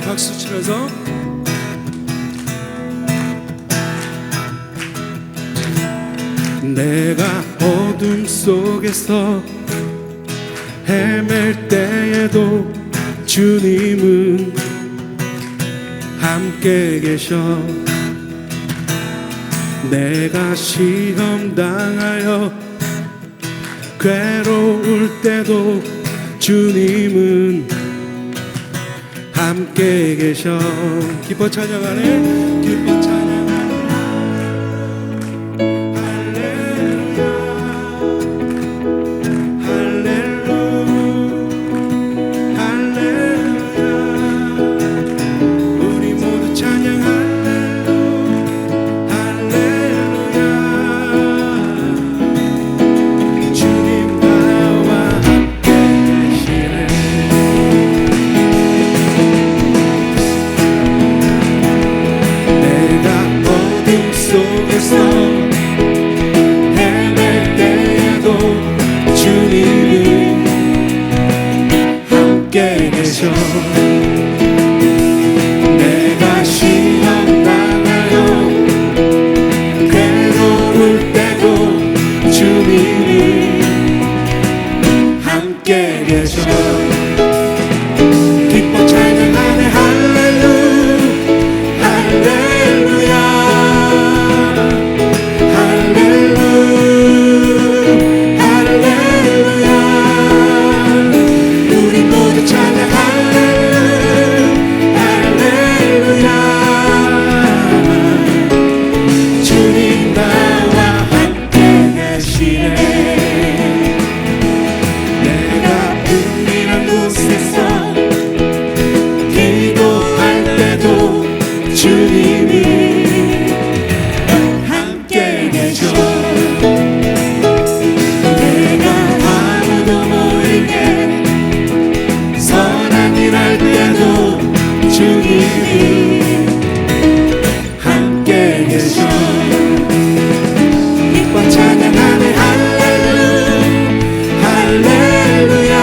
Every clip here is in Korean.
박수 치면서 내가 어둠 속에서 헤맬 때에도 주님은 함께 계셔. 내가 시험 당하여 괴로울 때도 주님은 함께 계셔. 기뻐 찬양하네. 기뻐 찬양하네. 내가 시험 당하여 괴로울 때도 주님이 함께 계셔. 기뻐 찬양하네. 할렐루야 할렐루야 할렐루야 할렐루야. 우리 모두 찬양하네. 주님이 함께 계셔. 내가 아무도 모르게 선한 일 할 때도 주님이 함께 계셔. 기뻐 찬양하네. 할렐루야 할렐루야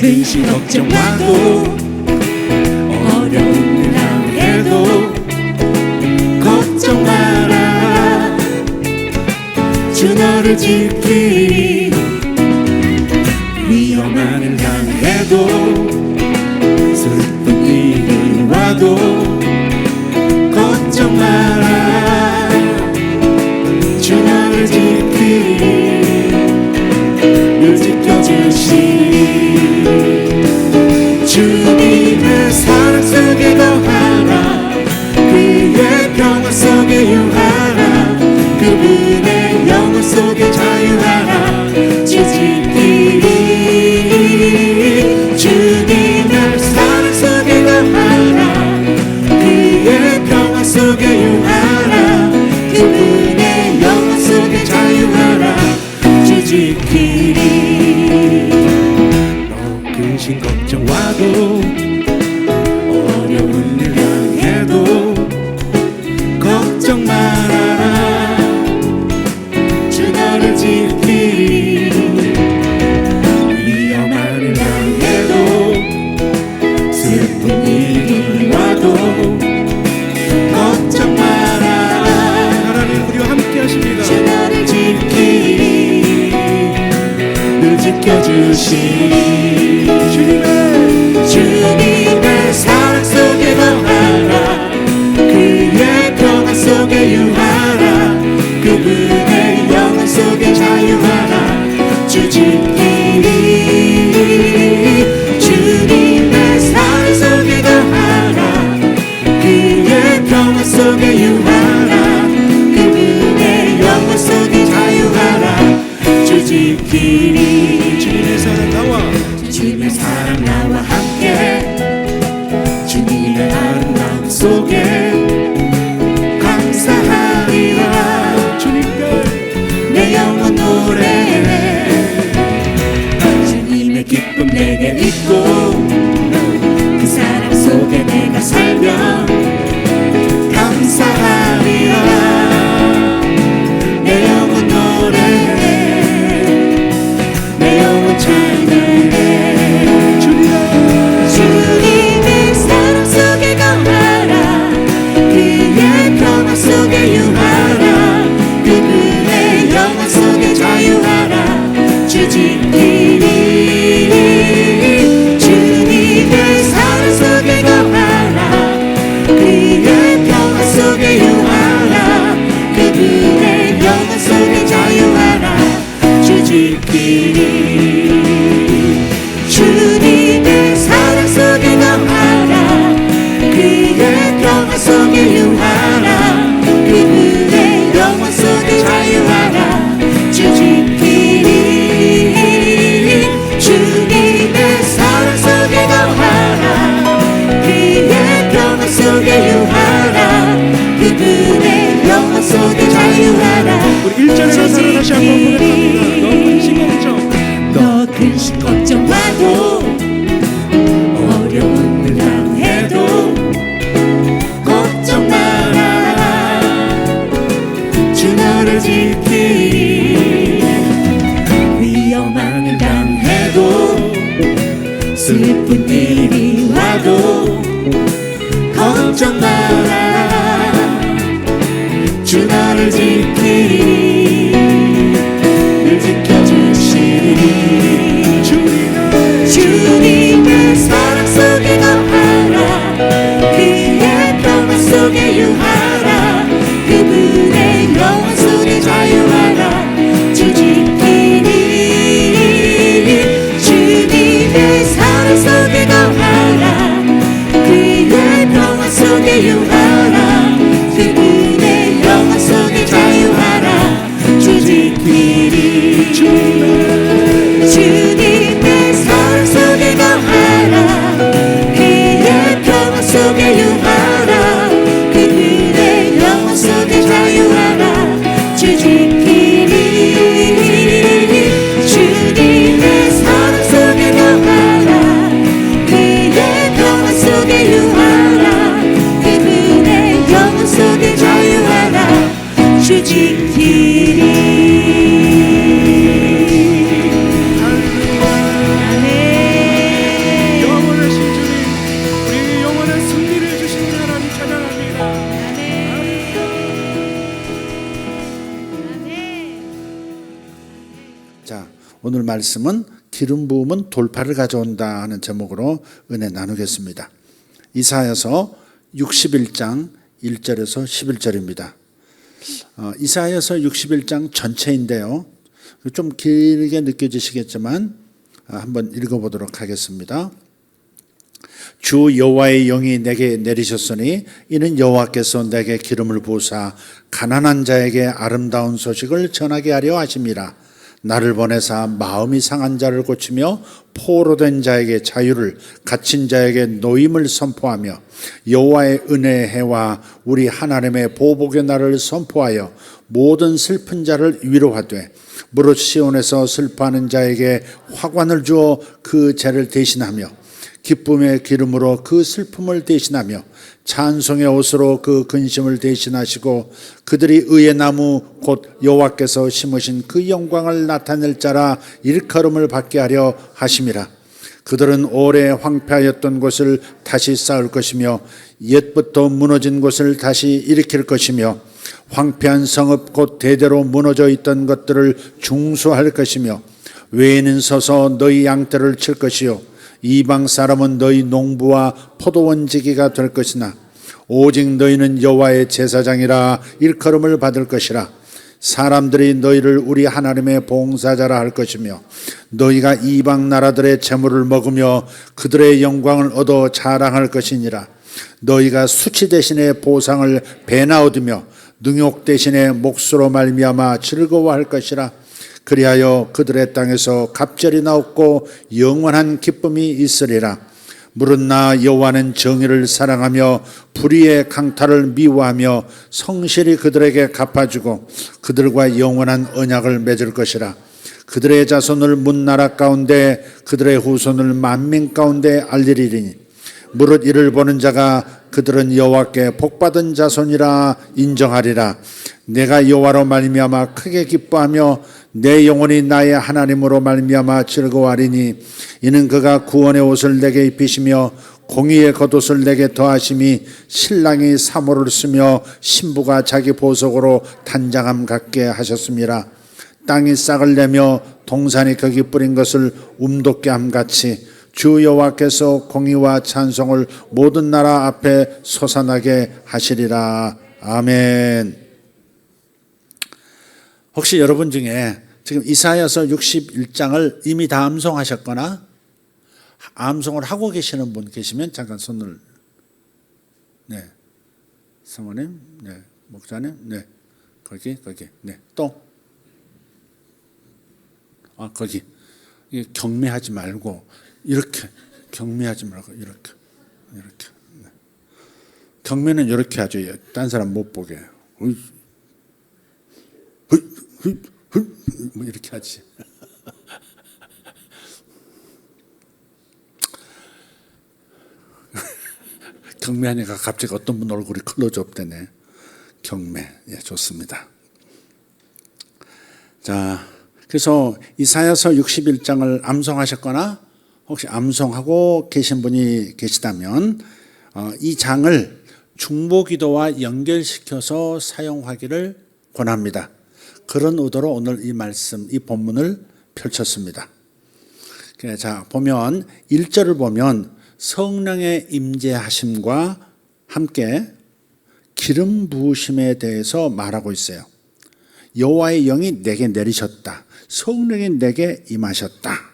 근심 걱정 마고 어려운 일 당해도 걱정 마라. 주 너를 지키리. 위험한 일 당해도 슬픈 일이 와도 걱정 마라. 주 너를 지키리. 길이 너 근심 걱정와도 어려운 일 당해도 걱정 말아라. 주 너를 지키리 위험한 일 당해도 슬픈 일이 와도 걱정 마라. 하나님 우리와 함께 하십니다. 주 너를 지키리 늘 지켜주시리 주님의 사랑 속에 거하라 그의 평화 속에 유하라 그분의 영원 속에 자유하라 주 지키리 주님의 사랑 속에 거하라 그의 평화 속에 유하라 그분의 영원 속에 자유하라 주 지키리 주님의 사랑 나와 주님의 사랑 나와 함께 주님의 아름다움 속에 감사하리라 주님께 내 영혼 노래해 주님의 기쁨 내게 있고 그 사랑 속에 내가 살면 감사하리라 내 영혼 노래해 내 영혼 찬양해 주님의 사랑 속에 거하라 그의 평화 속에 유하라 그분의 영원 속에 자유하라 주 지키리 주님의 사랑 속에 거하라 그의 평화 속에 유하라 그분의 영원 속에 자유하라 주 지키리 주님의 사랑 속에 거하라 그의 평화 속에 유하라 그분의 영원 속에 자유하라 주 지키리 주님의 사랑 속에 거하라 그의 평화 속에 유하라 그분의 영원 속에 자유하라 우리 1절의 가사를 다시 한번 고백합니다. 너 근심 걱정 너 근심 걱정와도 어려운 일 당해도 걱정 마라 주 너를 지키리 위험한 일 당해도 슬픈 일이 와도 걱정 마라 주 너를 지키리 늘 지켜주시리 주님의 사랑 속에 거하라 그의 평화 속에 유하라 그분의 영원 속에 자유하라 주 지키리 주님의 사랑 속에 거하라 그의 평화 속에 유하라 그분의 영원 속에 자유하라 주 지키리 주님의 사랑 속에 거하라 그의 평화 속에 유하라 그분의 영원 속에 자유하라 주 지키리 주님의 사랑 속에 거하라 그의 평화 속에 유하라 그분의 영원 속에 자유하라 주 지키리 영원하신 주님 우리 영원한 승리를 주신 하나님 찬양합니다. 자, 오늘 말씀은 기름 부음은 돌파를 가져온다 하는 제목으로 은혜 나누겠습니다. 이사야서 61장 1절에서 11절입니다. 이사야서 61장 전체인데요. 좀 길게 느껴지시겠지만 한번 읽어보도록 하겠습니다. 주 여호와의 영이 내게 내리셨으니 이는 여호와께서 내게 기름을 부으사 가난한 자에게 아름다운 소식을 전하게 하려 하심이라. 나를 보내사 마음이 상한 자를 고치며 포로된 자에게 자유를, 갇힌 자에게 노임을 선포하며 여호와의 은혜의 해와 우리 하나님의 보복의 날을 선포하여 모든 슬픈 자를 위로하되 무릇 시온에서 슬퍼하는 자에게 화관을 주어 그 죄를 대신하며 기쁨의 기름으로 그 슬픔을 대신하며 찬송의 옷으로 그 근심을 대신하시고 그들이 의의 나무 곧 여호와께서 심으신 그 영광을 나타낼 자라 일컬음을 받게 하려 하심이라. 그들은 오래 황폐하였던 곳을 다시 쌓을 것이며 옛부터 무너진 곳을 다시 일으킬 것이며 황폐한 성읍 곧 대대로 무너져 있던 것들을 중수할 것이며 외에는 서서 너희 양떼를 칠 것이요 이방 사람은 너희 농부와 포도원지기가 될 것이나 오직 너희는 여호와의 제사장이라 일컬음을 받을 것이라. 사람들이 너희를 우리 하나님의 봉사자라 할 것이며 너희가 이방 나라들의 재물을 먹으며 그들의 영광을 얻어 자랑할 것이니라. 너희가 수치 대신에 보상을 배나 얻으며 능욕 대신에 몫으로 말미암아 즐거워할 것이라. 그리하여 그들의 땅에서 갑절이 나옵고 영원한 기쁨이 있으리라. 무릇 나 여호와는 정의를 사랑하며 불의의 강탈을 미워하며 성실히 그들에게 갚아주고 그들과 영원한 언약을 맺을 것이라. 그들의 자손을 문나라 가운데 그들의 후손을 만민 가운데 알리리니 무릇 이를 보는 자가 그들은 여호와께 복받은 자손이라 인정하리라. 내가 여호와로 말미암아 크게 기뻐하며 내 영혼이 나의 하나님으로 말미암아 즐거워하리니 이는 그가 구원의 옷을 내게 입히시며 공의의 겉옷을 내게 더하심이 신랑이 사모를 쓰며 신부가 자기 보석으로 단장함 같게 하셨습니다. 땅이 싹을 내며 동산이 거기 뿌린 것을 움돋게 함같이 주 여호와께서 공의와 찬송을 모든 나라 앞에 솟아나게 하시리라. 아멘. 혹시 여러분 중에 지금 이사야서 61장을 이미 다 암송하셨거나 암송을 하고 계시는 분 계시면 잠깐 손을. 네, 사모님, 네, 목사님, 네, 거기, 네, 또, 거기. 경매하지 말고 이렇게 경매하지 말고 이렇게. 네. 경매는 이렇게 하죠. 딴 사람 못 보게. 뭐 이렇게 하지. 경매하니까 갑자기 어떤 분 얼굴이 클로즈업 되네. 경매, 예, 좋습니다. 자, 그래서 이사야서 61장을 암송하셨거나 혹시 암송하고 계신 분이 계시다면 이 장을 중보기도와 연결시켜서 사용하기를 권합니다. 그런 의도로 오늘 이 말씀, 이 본문을 펼쳤습니다. 자, 보면 1절을 보면 성령의 임재하심과 함께 기름 부으심에 대해서 말하고 있어요. 여호와의 영이 내게 내리셨다. 성령이 내게 임하셨다.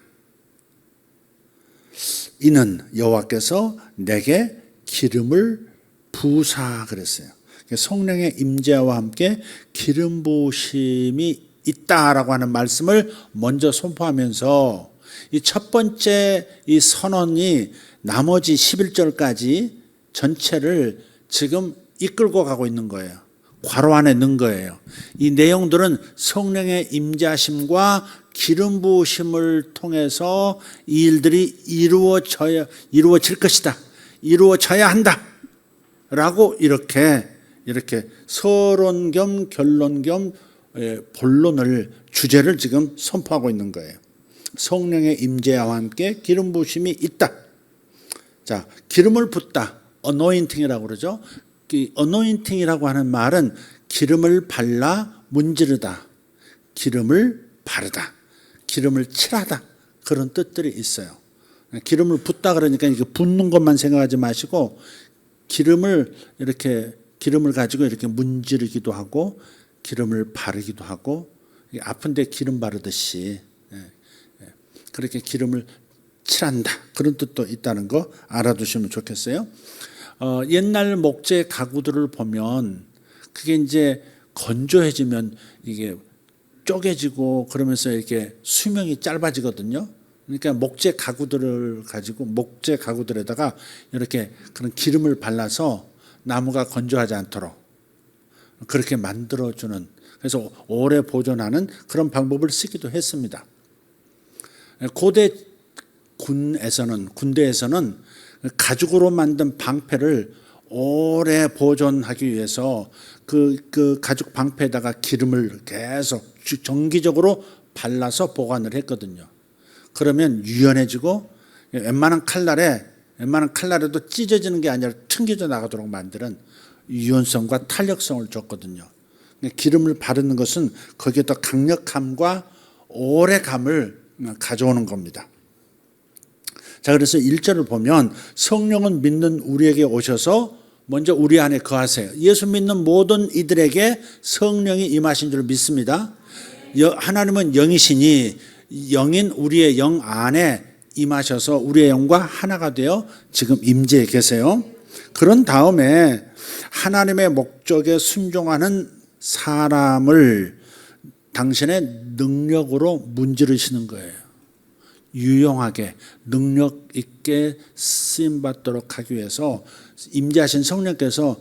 이는 여호와께서 내게 기름을 부으사 그랬어요. 성령의 임재와 함께 기름 부으심이 있다라고 하는 말씀을 먼저 선포하면서 이 첫 번째 이 선언이 나머지 11절까지 전체를 지금 이끌고 가고 있는 거예요. 괄호 안에 넣은 거예요. 이 내용들은 성령의 임재하심과 기름 부으심을 통해서 이 일들이 이루어질 것이다. 이루어져야 한다. 라고 이렇게 서론 겸 결론 겸 본론을 주제를 지금 선포하고 있는 거예요. 성령의 임재와 함께 기름 부으심이 있다. 자, 기름을 붓다. 어노인팅이라고 그러죠. 이 어노인팅이라고 하는 말은 기름을 발라 문지르다. 기름을 바르다. 기름을 칠하다. 그런 뜻들이 있어요. 기름을 붓다 그러니까 이게 붓는 것만 생각하지 마시고 기름을 가지고 이렇게 문지르기도 하고 기름을 바르기도 하고 아픈데 기름 바르듯이 그렇게 기름을 칠한다. 그런 뜻도 있다는 거 알아두시면 좋겠어요. 옛날 목재 가구들을 보면 그게 이제 건조해지면 이게 쪼개지고 그러면서 이렇게 수명이 짧아지거든요. 그러니까 목재 가구들에다가 이렇게 그런 기름을 발라서 나무가 건조하지 않도록 그렇게 만들어주는 그래서 오래 보존하는 그런 방법을 쓰기도 했습니다. 고대 군대에서는 가죽으로 만든 방패를 오래 보존하기 위해서 그 가죽 방패에다가 기름을 계속 정기적으로 발라서 보관을 했거든요. 그러면 유연해지고 웬만한 칼날에도 찢어지는 게 아니라 튕겨져 나가도록 만드는 유연성과 탄력성을 줬거든요. 기름을 바르는 것은 거기에 더 강력함과 오래감을 가져오는 겁니다. 자, 그래서 1절을 보면 성령은 믿는 우리에게 오셔서 먼저 우리 안에 거하세요. 예수 믿는 모든 이들에게 성령이 임하신 줄 믿습니다. 하나님은 영이시니 영인 우리의 영 안에 임하셔서 우리의 영과 하나가 되어 지금 임재해 계세요. 그런 다음에 하나님의 목적에 순종하는 사람을 당신의 능력으로 문지르시는 거예요. 유용하게 능력 있게 쓰임받도록 하기 위해서 임재하신 성령께서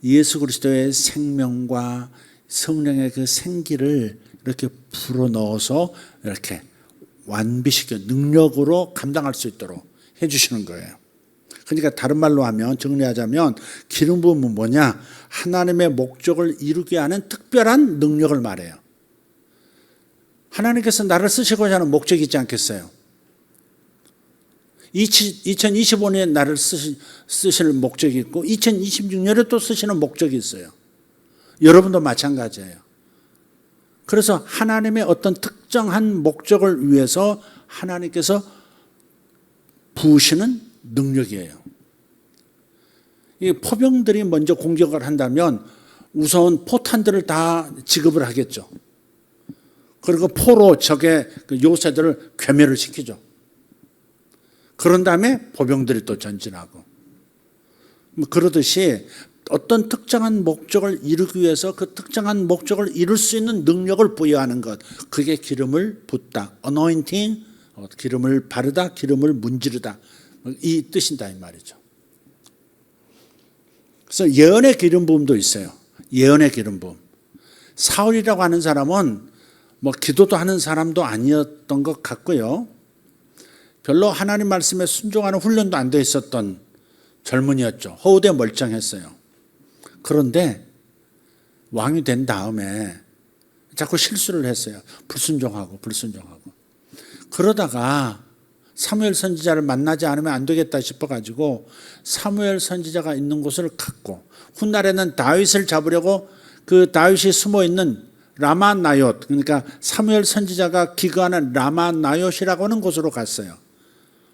예수 그리스도의 생명과 성령의 그 생기를 이렇게 불어넣어서 이렇게 완비시켜 능력으로 감당할 수 있도록 해주시는 거예요. 그러니까 다른 말로 하면 정리하자면 기름 부음은 뭐냐? 하나님의 목적을 이루게 하는 특별한 능력을 말해요. 하나님께서 나를 쓰시고자 하는 목적이 있지 않겠어요? 2025년에 나를 쓰실 목적이 있고 2026년에 또 쓰시는 목적이 있어요. 여러분도 마찬가지예요. 그래서 하나님의 어떤 특정한 목적을 위해서 하나님께서 부으시는 능력이에요. 이 포병들이 먼저 공격을 한다면 우선 포탄들을 다 지급을 하겠죠. 그리고 포로 적의 요새들을 괴멸을 시키죠. 그런 다음에 포병들이 또 전진하고. 그러듯이 어떤 특정한 목적을 이루기 위해서 그 특정한 목적을 이룰 수 있는 능력을 부여하는 것, 그게 기름을 붓다, anointing, 기름을 바르다, 기름을 문지르다, 이 뜻이다 이 말이죠. 그래서 예언의 기름 부음도 있어요. 예언의 기름 부음. 사울이라고 하는 사람은 뭐 기도도 하는 사람도 아니었던 것 같고요. 별로 하나님 말씀에 순종하는 훈련도 안 돼 있었던 젊은이였죠. 허우대 멀쩡했어요. 그런데 왕이 된 다음에 자꾸 실수를 했어요. 불순종하고. 그러다가 사무엘 선지자를 만나지 않으면 안 되겠다 싶어가지고 사무엘 선지자가 있는 곳을 갔고, 훗날에는 다윗을 잡으려고 그 다윗이 숨어있는 라마나옳, 그러니까 사무엘 선지자가 기거하는 라마나옳이라고 하는 곳으로 갔어요.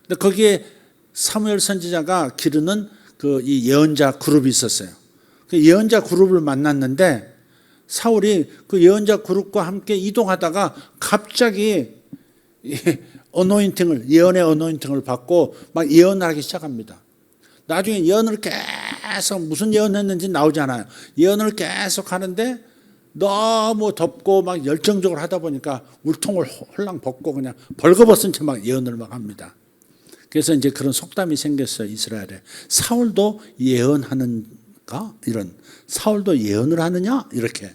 근데 거기에 사무엘 선지자가 기르는 그 이 예언자 그룹이 있었어요. 그 예언자 그룹을 만났는데 사울이 그 예언자 그룹과 함께 이동하다가 갑자기 어노인팅을, 예언의 어노인팅을 받고 막 예언을 하기 시작합니다. 나중에 예언을 계속 무슨 예언했는지 나오지 않아요. 예언을 계속 하는데 너무 덥고 막 열정적으로 하다 보니까 울통을 홀랑 벗고 그냥 벌거벗은 채 막 예언을 막 합니다. 그래서 이제 그런 속담이 생겼어요, 이스라엘에. 사울도 예언하는가? 이런. 사울도 예언을 하느냐? 이렇게.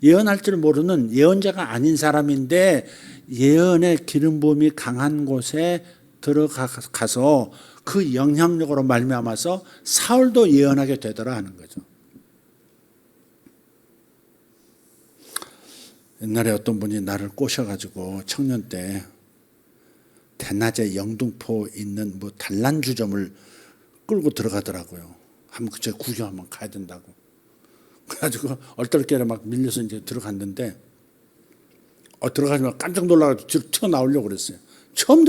예언할 줄 모르는 예언자가 아닌 사람인데 예언의 기름 부음이 강한 곳에 들어가서 그 영향력으로 말미암아서 사울도 예언하게 되더라 하는 거죠. 옛날에 어떤 분이 나를 꼬셔가지고 청년 때 대낮에 영등포 있는 뭐 단란주점을 끌고 들어가더라고요. 한번 그쪽 구경 한번 가야 된다고. 그래가지고 얼떨결에 막 밀려서 이제 들어갔는데 들어가시면 깜짝 놀라가지고 뒤로 튀어나오려고 그랬어요.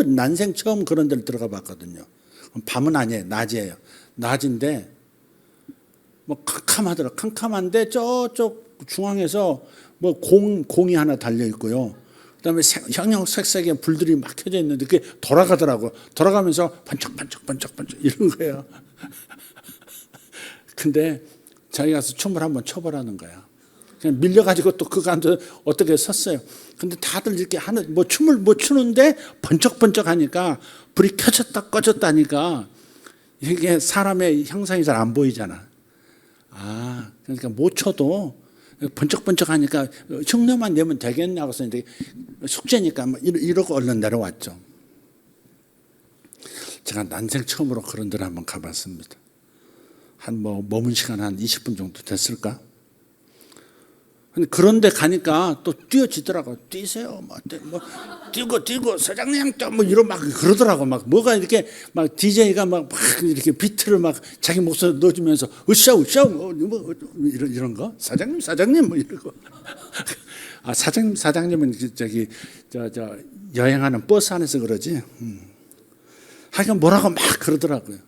난생 처음 그런 데를 들어가 봤거든요. 밤은 아니에요. 낮이에요. 낮인데 뭐 캄캄하더라고요. 캄캄한데 저쪽 중앙에서 뭐 공이 하나 달려 있고요. 그다음에 형형색색의 불들이 막 켜져 있는데 그게 돌아가더라고요. 돌아가면서 반짝반짝 이런 거예요. 근데 자기가 가서 춤을 한번 춰보라는 거야. 그냥 밀려가지고 또 그거 앉아 어떻게 섰어요. 근데 다들 이렇게 하는 뭐 춤을 뭐 추는데 번쩍번쩍 하니까 불이 켜졌다 꺼졌다 하니까 이게 사람의 형상이 잘 안 보이잖아. 그러니까 못 춰도 번쩍번쩍하니까 흉내만 내면 되겠냐고 해서 이제 숙제니까 이러고 얼른 내려왔죠. 제가 난생 처음으로 그런 데를 한번 가봤습니다. 한 머문 시간 한 20분 정도 됐을까? 그런데 가니까 또 뛰어지더라고. 뛰세요. 뛰고 사장님 또 이런 막 그러더라고. 막 뭐가 이렇게 막 DJ가 막 이렇게 비트를 막 자기 목소리 넣어주면서 으쌰 이런 거. 사장님 뭐 이러고. 아 사장님은 저기 저 여행하는 버스 안에서 그러지. 하여간 뭐라고 막 그러더라고요.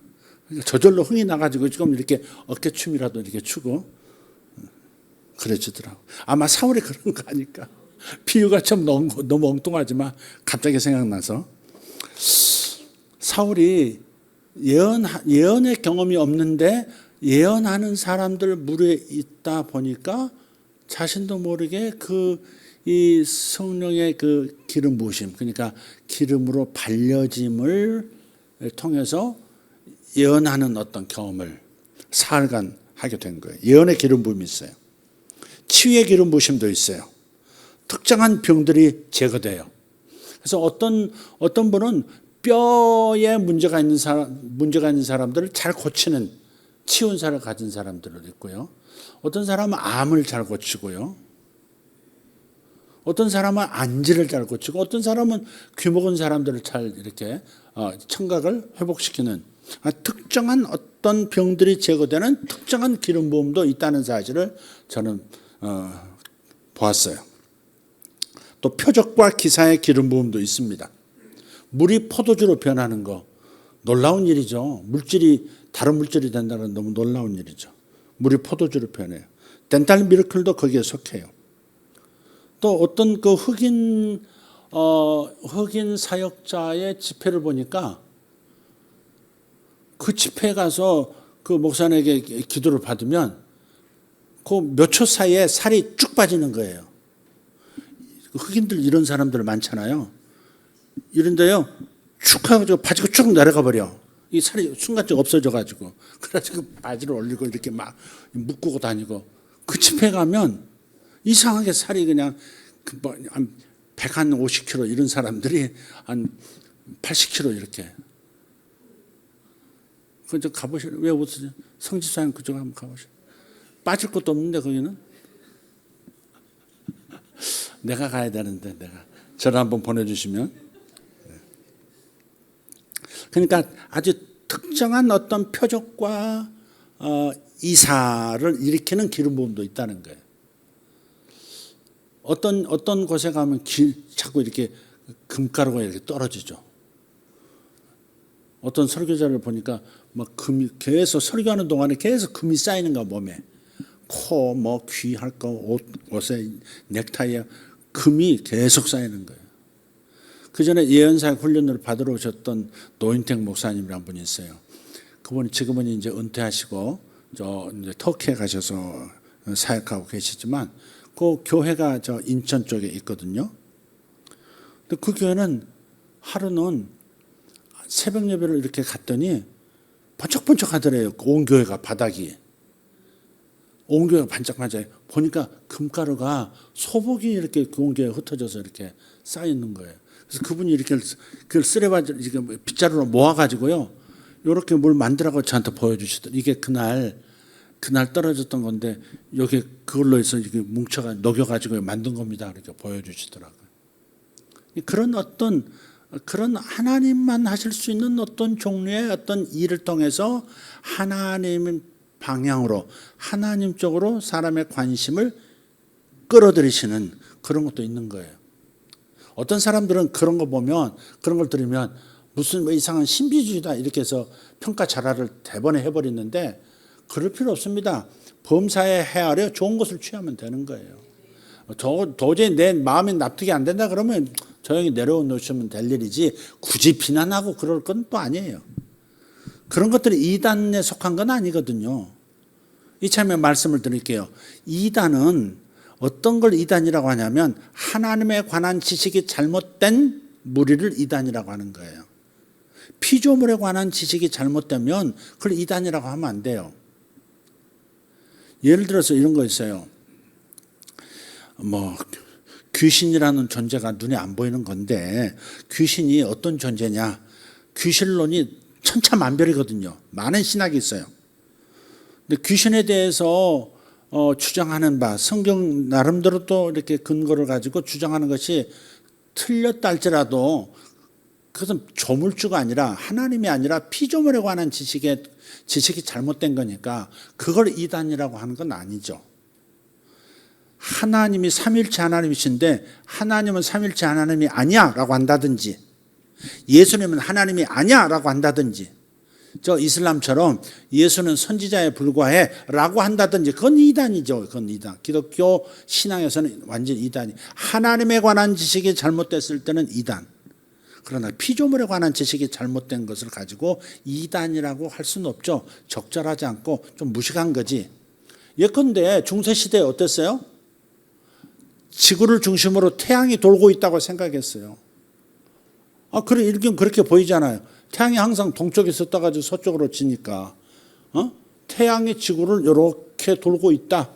저절로 흥이 나가지고 지금 이렇게 어깨춤이라도 이렇게 추고 그래주더라고. 아마 사울이 그런 거 아닐까. 비유가 참 너무 엉뚱하지만 갑자기 생각나서 사울이 예언의 경험이 없는데 예언하는 사람들 무리에 있다 보니까 자신도 모르게 이 성령의 그 기름 부으심, 그러니까 기름으로 발려짐을 통해서 예언하는 어떤 경험을 사흘간 하게 된 거예요. 예언의 기름 부음이 있어요. 치유의 기름 부으심도 있어요. 특정한 병들이 제거돼요. 그래서 어떤 분은 뼈에 문제가 있는 사람들을 잘 고치는 치운사를 가진 사람들도 있고요. 어떤 사람은 암을 잘 고치고요. 어떤 사람은 안지를 잘 고치고, 어떤 사람은 귀 먹은 사람들을 잘 이렇게 청각을 회복시키는 특정한 어떤 병들이 제거되는 특정한 기름 부음도 있다는 사실을 저는 보았어요. 또 표적과 기사의 기름 부음도 있습니다. 물이 포도주로 변하는 거 놀라운 일이죠. 물질이 다른 물질이 된다는 건 너무 놀라운 일이죠. 물이 포도주로 변해요. 덴탈 미러클도 거기에 속해요. 또 어떤 그 흑인 사역자의 집회를 보니까 그 집회에 가서 그 목사님에게 기도를 받으면 그 몇 초 사이에 살이 쭉 빠지는 거예요. 흑인들 이런 사람들 많잖아요. 이런데요, 쭉 해가지고 바지가 쭉 내려가 버려. 이 살이 순간적으로 없어져가지고. 그래가지고 바지를 올리고 이렇게 막 묶고 다니고. 그 집회 가면 이상하게 살이 그냥 한 150kg 이런 사람들이 한 80kg 이렇게. 그저 가보시죠. 왜 웃으세요? 성지사님 그쪽 한번 가보시죠. 빠질 것도 없는데 거기는. 내가 가야 되는데 저를 한번 보내주시면. 그러니까 아주 특정한 어떤 표적과 이사를 일으키는 기름 부음도 있다는 거예요. 어떤 곳에 가면 자꾸 이렇게 금가루가 이렇게 떨어지죠. 어떤 설교자를 보니까 막 금이 계속 설교하는 동안에 계속 금이 쌓이는 거야 몸에. 코, 귀 할 거, 옷에 넥타이에 금이 계속 쌓이는 거예요. 그 전에 예언사역 훈련을 받으러 오셨던 노인택 목사님이라는 분이 있어요. 그분이 지금은 이제 은퇴하시고 이제 터키에 가셔서 사역하고 계시지만 그 교회가 인천 쪽에 있거든요. 근데 그 교회는 하루는 새벽 예배를 이렇게 갔더니 번쩍번쩍 하더래요. 온 교회가 바닥이. 온 교회가 반짝반짝 보니까 금가루가 소복이 이렇게 온 교회에 흩어져서 이렇게 쌓여 있는 거예요. 그래서 그분이 이렇게 그걸 쓰레받을 빗자루로 모아가지고요. 이렇게 뭘 만들라고 저한테 보여주시더라고요. 이게 그날 떨어졌던 건데 여기 그걸로 해서 이렇게 뭉쳐가 녹여가지고 만든 겁니다. 이렇게 보여주시더라고요. 그런 하나님만 하실 수 있는 어떤 종류의 어떤 일을 통해서 하나님 방향으로 하나님 쪽으로 사람의 관심을 끌어들이시는 그런 것도 있는 거예요. 어떤 사람들은 그런 거 보면 그런 걸 들으면 무슨 뭐 이상한 신비주의다 이렇게 해서 평가 잘하를 대번에 해버리는데 그럴 필요 없습니다. 범사에 헤아려 좋은 것을 취하면 되는 거예요. 도저히 내 마음에 납득이 안 된다 그러면 조용히 내려놓으시면 될 일이지 굳이 비난하고 그럴 건 또 아니에요. 그런 것들이 이단에 속한 건 아니거든요. 이참에 말씀을 드릴게요. 이단은 어떤 걸 이단이라고 하냐면 하나님에 관한 지식이 잘못된 무리를 이단이라고 하는 거예요. 피조물에 관한 지식이 잘못되면 그걸 이단이라고 하면 안 돼요. 예를 들어서 이런 거 있어요. 뭐 귀신이라는 존재가 눈에 안 보이는 건데 귀신이 어떤 존재냐? 귀신론이 천차만별이거든요. 많은 신학이 있어요. 근데 귀신에 대해서 주장하는 바, 성경 나름대로 또 이렇게 근거를 가지고 주장하는 것이 틀렸다 할지라도 그것은 조물주가 아니라 하나님이 아니라 피조물에 관한 지식이 잘못된 거니까 그걸 이단이라고 하는 건 아니죠. 하나님이 삼일체 하나님이신데 하나님은 삼일체 하나님이 아니야 라고 한다든지 예수님은 하나님이 아니야 라고 한다든지 저 이슬람처럼 예수는 선지자에 불과해 라고 한다든지 그건 이단이죠. 그건 이단. 기독교 신앙에서는 완전 이단이. 하나님에 관한 지식이 잘못됐을 때는 이단. 그러나 피조물에 관한 지식이 잘못된 것을 가지고 이단이라고 할 수는 없죠. 적절하지 않고 좀 무식한 거지. 예컨대 중세시대에 어땠어요? 지구를 중심으로 태양이 돌고 있다고 생각했어요. 그래, 일견 그렇게 보이잖아요. 태양이 항상 동쪽에 있었다가 서쪽으로 지니까 태양이 지구를 이렇게 돌고 있다.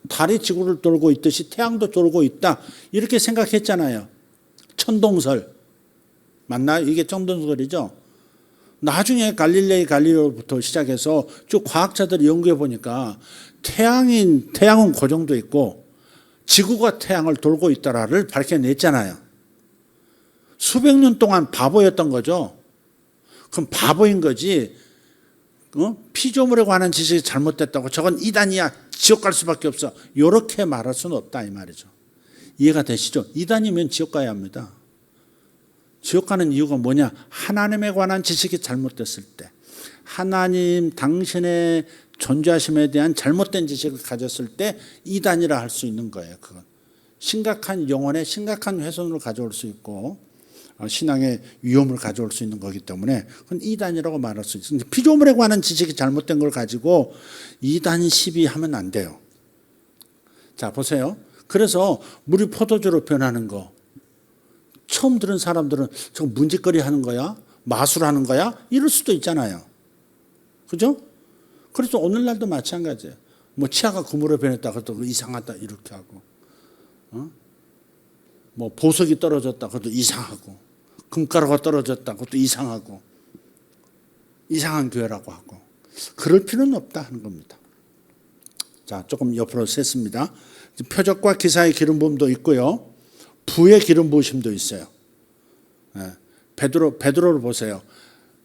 달이 지구를 돌고 있듯이 태양도 돌고 있다. 이렇게 생각했잖아요. 천동설. 맞나요? 이게 천동설이죠. 나중에 갈릴레오부터 시작해서 쭉 과학자들이 연구해 보니까 태양은 그 정도 있고 지구가 태양을 돌고 있다를 밝혀냈잖아요. 수백 년 동안 바보였던 거죠. 그럼 바보인 거지. 피조물에 관한 지식이 잘못됐다고 저건 이단이야. 지옥 갈 수밖에 없어. 이렇게 말할 수는 없다 이 말이죠. 이해가 되시죠? 이단이면 지옥 가야 합니다. 지옥 가는 이유가 뭐냐? 하나님에 관한 지식이 잘못됐을 때 하나님 당신의 존재하심에 대한 잘못된 지식을 가졌을 때 이단이라 할 수 있는 거예요. 그건 심각한 영혼에 심각한 훼손을 가져올 수 있고 신앙의 위험을 가져올 수 있는 거기 때문에 그건 이단이라고 말할 수 있습니다. 피조물에 관한 지식이 잘못된 걸 가지고 이단 시비하면 안 돼요. 자 보세요. 그래서 물이 포도주로 변하는 거 처음 들은 사람들은 저 문짓거리 하는 거야? 마술하는 거야? 이럴 수도 있잖아요. 그죠? 그래서 오늘날도 마찬가지예요. 뭐 치아가 금으로 변했다 그것도 이상하다 이렇게 하고 뭐 보석이 떨어졌다 그것도 이상하고 금가루가 떨어졌다 그것도 이상하고 이상한 교회라고 하고 그럴 필요는 없다 하는 겁니다. 자 조금 옆으로 셌습니다. 표적과 기사의 기름 부음도 있고요. 부의 기름 부으심도 있어요. 베드로를 보세요.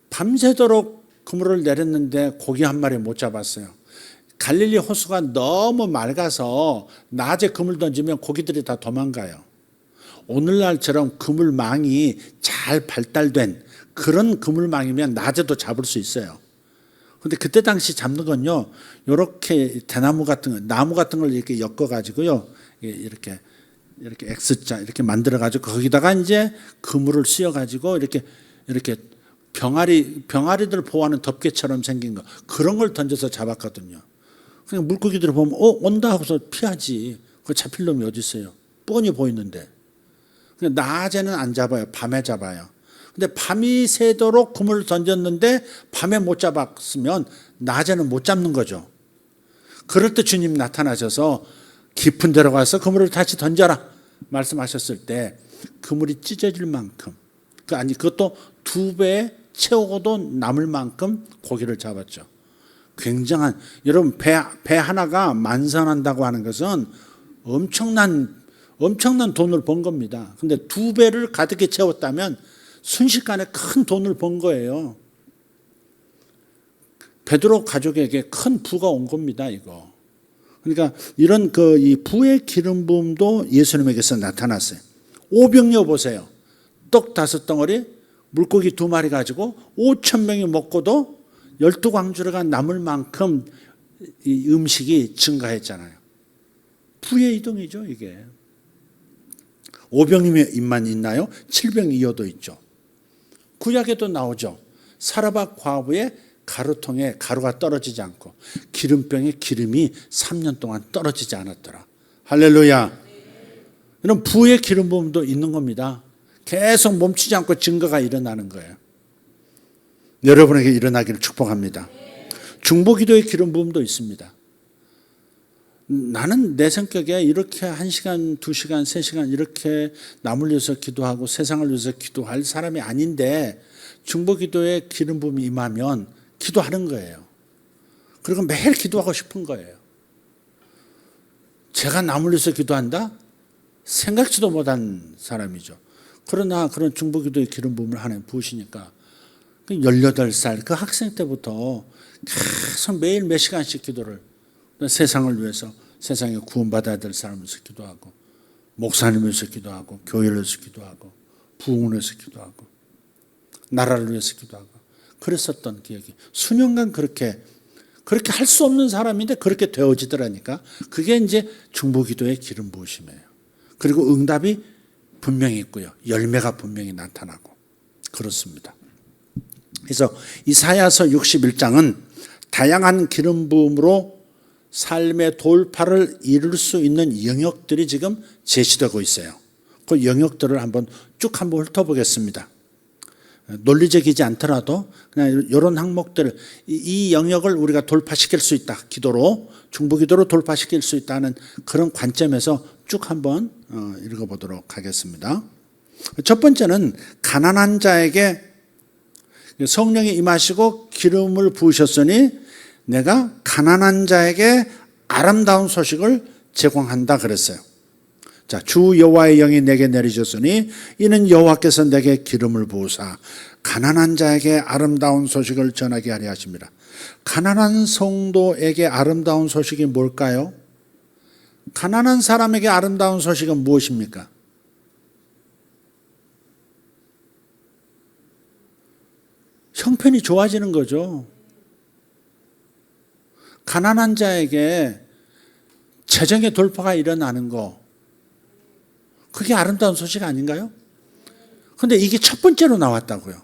밤새도록 그물을 내렸는데 고기 한 마리 못 잡았어요. 갈릴리 호수가 너무 맑아서 낮에 그물 던지면 고기들이 다 도망가요. 오늘날처럼 그물망이 잘 발달된 그런 그물망이면 낮에도 잡을 수 있어요. 근데 그때 당시 잡는 건요, 이렇게 대나무 같은 거, 나무 같은 걸 이렇게 엮어가지고요, 이렇게 X자 이렇게 만들어가지고 거기다가 이제 그물을 씌워가지고 이렇게 병아리들 보호하는 덮개처럼 생긴 거 그런 걸 던져서 잡았거든요. 그냥 물고기들을 보면 온다 하고서 피하지. 그 잡힐 놈이 어디 있어요? 뻔히 보이는데. 낮에는 안 잡아요. 밤에 잡아요. 근데 밤이 새도록 그물을 던졌는데 밤에 못 잡았으면 낮에는 못 잡는 거죠. 그럴 때 주님 나타나셔서 깊은 데로 가서 그물을 다시 던져라 말씀하셨을 때 그물이 찢어질 만큼 그것도 2배 채우고도 남을 만큼 고기를 잡았죠. 굉장한 여러분 배 하나가 만선한다고 하는 것은 엄청난 돈을 번 겁니다. 근데 2배를 가득히 채웠다면 순식간에 큰 돈을 번 거예요. 베드로 가족에게 큰 부가 온 겁니다. 이거. 그러니까 이런 이 부의 기름 부음도 예수님에게서 나타났어요. 오병이어 보세요. 떡 5덩어리, 물고기 2마리 가지고 5,000명이 먹고도 12광주리가 남을 만큼 이 음식이 증가했잖아요. 부의 이동이죠, 이게. 5병이면 입만 있나요? 7병이어도 있죠. 구약에도 나오죠. 사라밧 과부의 가루통에 가루가 떨어지지 않고 기름병에 기름이 3년 동안 떨어지지 않았더라. 할렐루야. 이런 부의 기름 부음도 있는 겁니다. 계속 멈추지 않고 증거가 일어나는 거예요. 여러분에게 일어나기를 축복합니다. 중보기도의 기름 부음도 있습니다. 나는 내 성격에 이렇게 1시간, 2시간, 3시간 이렇게 남을 위해서 기도하고 세상을 위해서 기도할 사람이 아닌데 중보기도에 기름 부음이 임하면 기도하는 거예요. 그리고 매일 기도하고 싶은 거예요. 제가 남을 위해서 기도한다? 생각지도 못한 사람이죠. 그러나 그런 중보기도에 기름 부음을 하나님 부으시니까 18살 그 학생 때부터 계속 매일 몇 시간씩 기도를 세상을 위해서 세상에 구원받아야 될 사람을 위해서 기도하고 목사님을 위해서 기도하고 교회를 위해서 기도하고 부흥을 위해서 기도하고 나라를 위해서 기도하고 그랬었던 기억이 수년간 그렇게 할 수 없는 사람인데 그렇게 되어지더라니까. 그게 이제 중보기도의 기름 부으심이에요. 그리고 응답이 분명히 있고요. 열매가 분명히 나타나고 그렇습니다. 그래서 이사야서 61장은 다양한 기름 부음으로 삶의 돌파를 이룰 수 있는 영역들이 지금 제시되고 있어요. 그 영역들을 쭉 훑어보겠습니다. 논리적이지 않더라도 그냥 이런 항목들, 이 영역을 우리가 돌파시킬 수 있다. 기도로, 중보기도로 돌파시킬 수 있다는 그런 관점에서 쭉 한번 읽어보도록 하겠습니다. 첫 번째는 가난한 자에게 성령이 임하시고 기름을 부으셨으니 내가 가난한 자에게 아름다운 소식을 제공한다 그랬어요. 자, 주 여호와의 영이 내게 내리셨으니 이는 여호와께서 내게 기름을 부으사 가난한 자에게 아름다운 소식을 전하게 하려 하십니다. 가난한 성도에게 아름다운 소식이 뭘까요? 가난한 사람에게 아름다운 소식은 무엇입니까? 형편이 좋아지는 거죠. 가난한 자에게 재정의 돌파가 일어나는 거, 그게 아름다운 소식 아닌가요? 그런데 이게 첫 번째로 나왔다고요.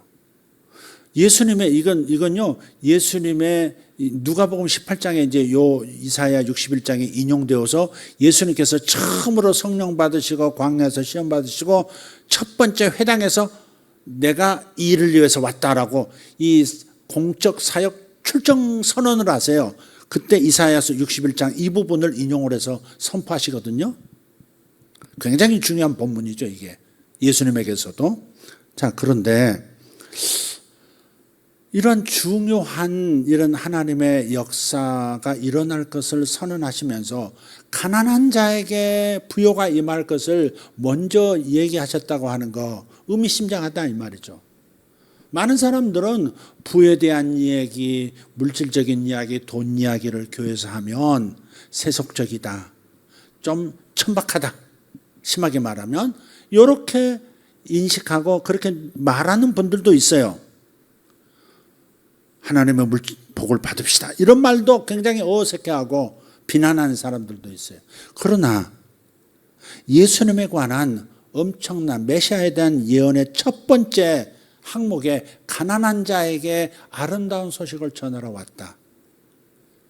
예수님의 이건요. 예수님의 누가복음 18장에 이제 요 이사야 61장에 인용되어서 예수님께서 처음으로 성령 받으시고 광야에서 시험 받으시고 첫 번째 회당에서 내가 이 일을 위해서 왔다라고 이 공적 사역 출정 선언을 하세요. 그때 이사야서 61장 이 부분을 인용을 해서 선포하시거든요. 굉장히 중요한 본문이죠, 이게. 예수님에게서도. 자, 그런데 이런 중요한 이런 하나님의 역사가 일어날 것을 선언하시면서 가난한 자에게 부요가 임할 것을 먼저 얘기하셨다고 하는 거 의미심장하다 이 말이죠. 많은 사람들은 부에 대한 이야기, 물질적인 이야기, 돈 이야기를 교회에서 하면 세속적이다, 좀 천박하다, 심하게 말하면 이렇게 인식하고 그렇게 말하는 분들도 있어요. 하나님의 복을 받읍시다, 이런 말도 굉장히 어색해하고 비난하는 사람들도 있어요. 그러나 예수님에 관한 엄청난 메시아에 대한 예언의 첫 번째 항목에 가난한 자에게 아름다운 소식을 전하러 왔다.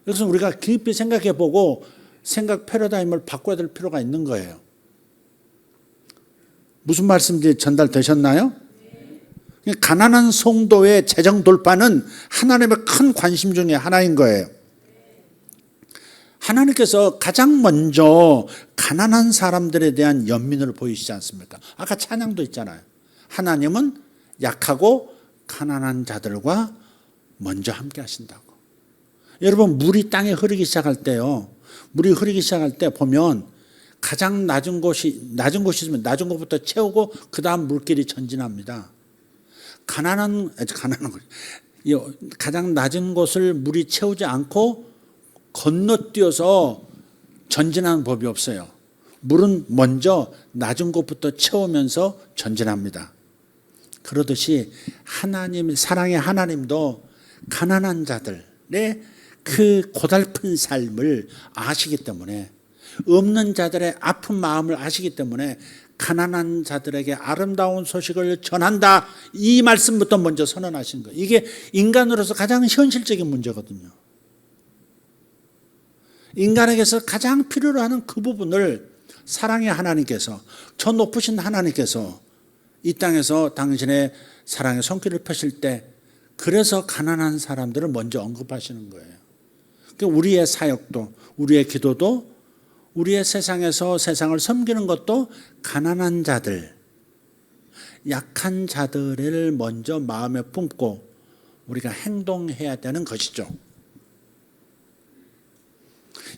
그래서 우리가 깊이 생각해 보고 생각 패러다임을 바꿔야 될 필요가 있는 거예요. 무슨 말씀인지 전달되셨나요? 가난한 성도의 재정 돌파는 하나님의 큰 관심 중에 하나인 거예요. 하나님께서 가장 먼저 가난한 사람들에 대한 연민을 보이시지 않습니까? 아까 찬양도 있잖아요. 하나님은 약하고 가난한 자들과 먼저 함께 하신다고. 여러분, 물이 땅에 흐르기 시작할 때요. 물이 흐르기 시작할 때 보면 가장 낮은 곳이 있으면 낮은 곳부터 채우고 그 다음 물길이 전진합니다. 가장 낮은 곳을 물이 채우지 않고 건너뛰어서 전진하는 법이 없어요. 물은 먼저 낮은 곳부터 채우면서 전진합니다. 그러듯이 하나님, 사랑의 하나님도 가난한 자들의 그 고달픈 삶을 아시기 때문에, 없는 자들의 아픈 마음을 아시기 때문에 가난한 자들에게 아름다운 소식을 전한다, 이 말씀부터 먼저 선언하신 거예요. 이게 인간으로서 가장 현실적인 문제거든요. 인간에게서 가장 필요로 하는 그 부분을 사랑의 하나님께서, 저 높으신 하나님께서 이 땅에서 당신의 사랑의 손길을 펴실 때, 그래서 가난한 사람들을 먼저 언급하시는 거예요. 그러니까 우리의 사역도, 우리의 기도도 우리의 세상에서 세상을 섬기는 것도 가난한 자들, 약한 자들을 먼저 마음에 품고 우리가 행동해야 되는 것이죠.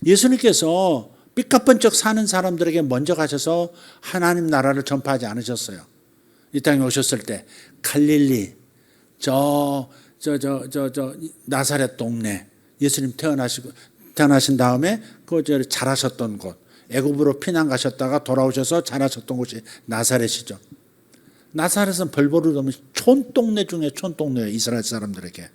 예수님께서 삐까뻔쩍 사는 사람들에게 먼저 가셔서 하나님 나라를 전파하지 않으셨어요. 이 땅에 오셨을 때 갈릴리 나사렛 동네, 예수님 태어나신 다음에 그 자라셨던 곳, 애굽으로 피난 가셨다가 돌아오셔서 자라셨던 곳이 나사렛이죠. 나사렛은 벌벌을 넘은 촌동네 중에 촌동네예요, 이스라엘 사람들에게.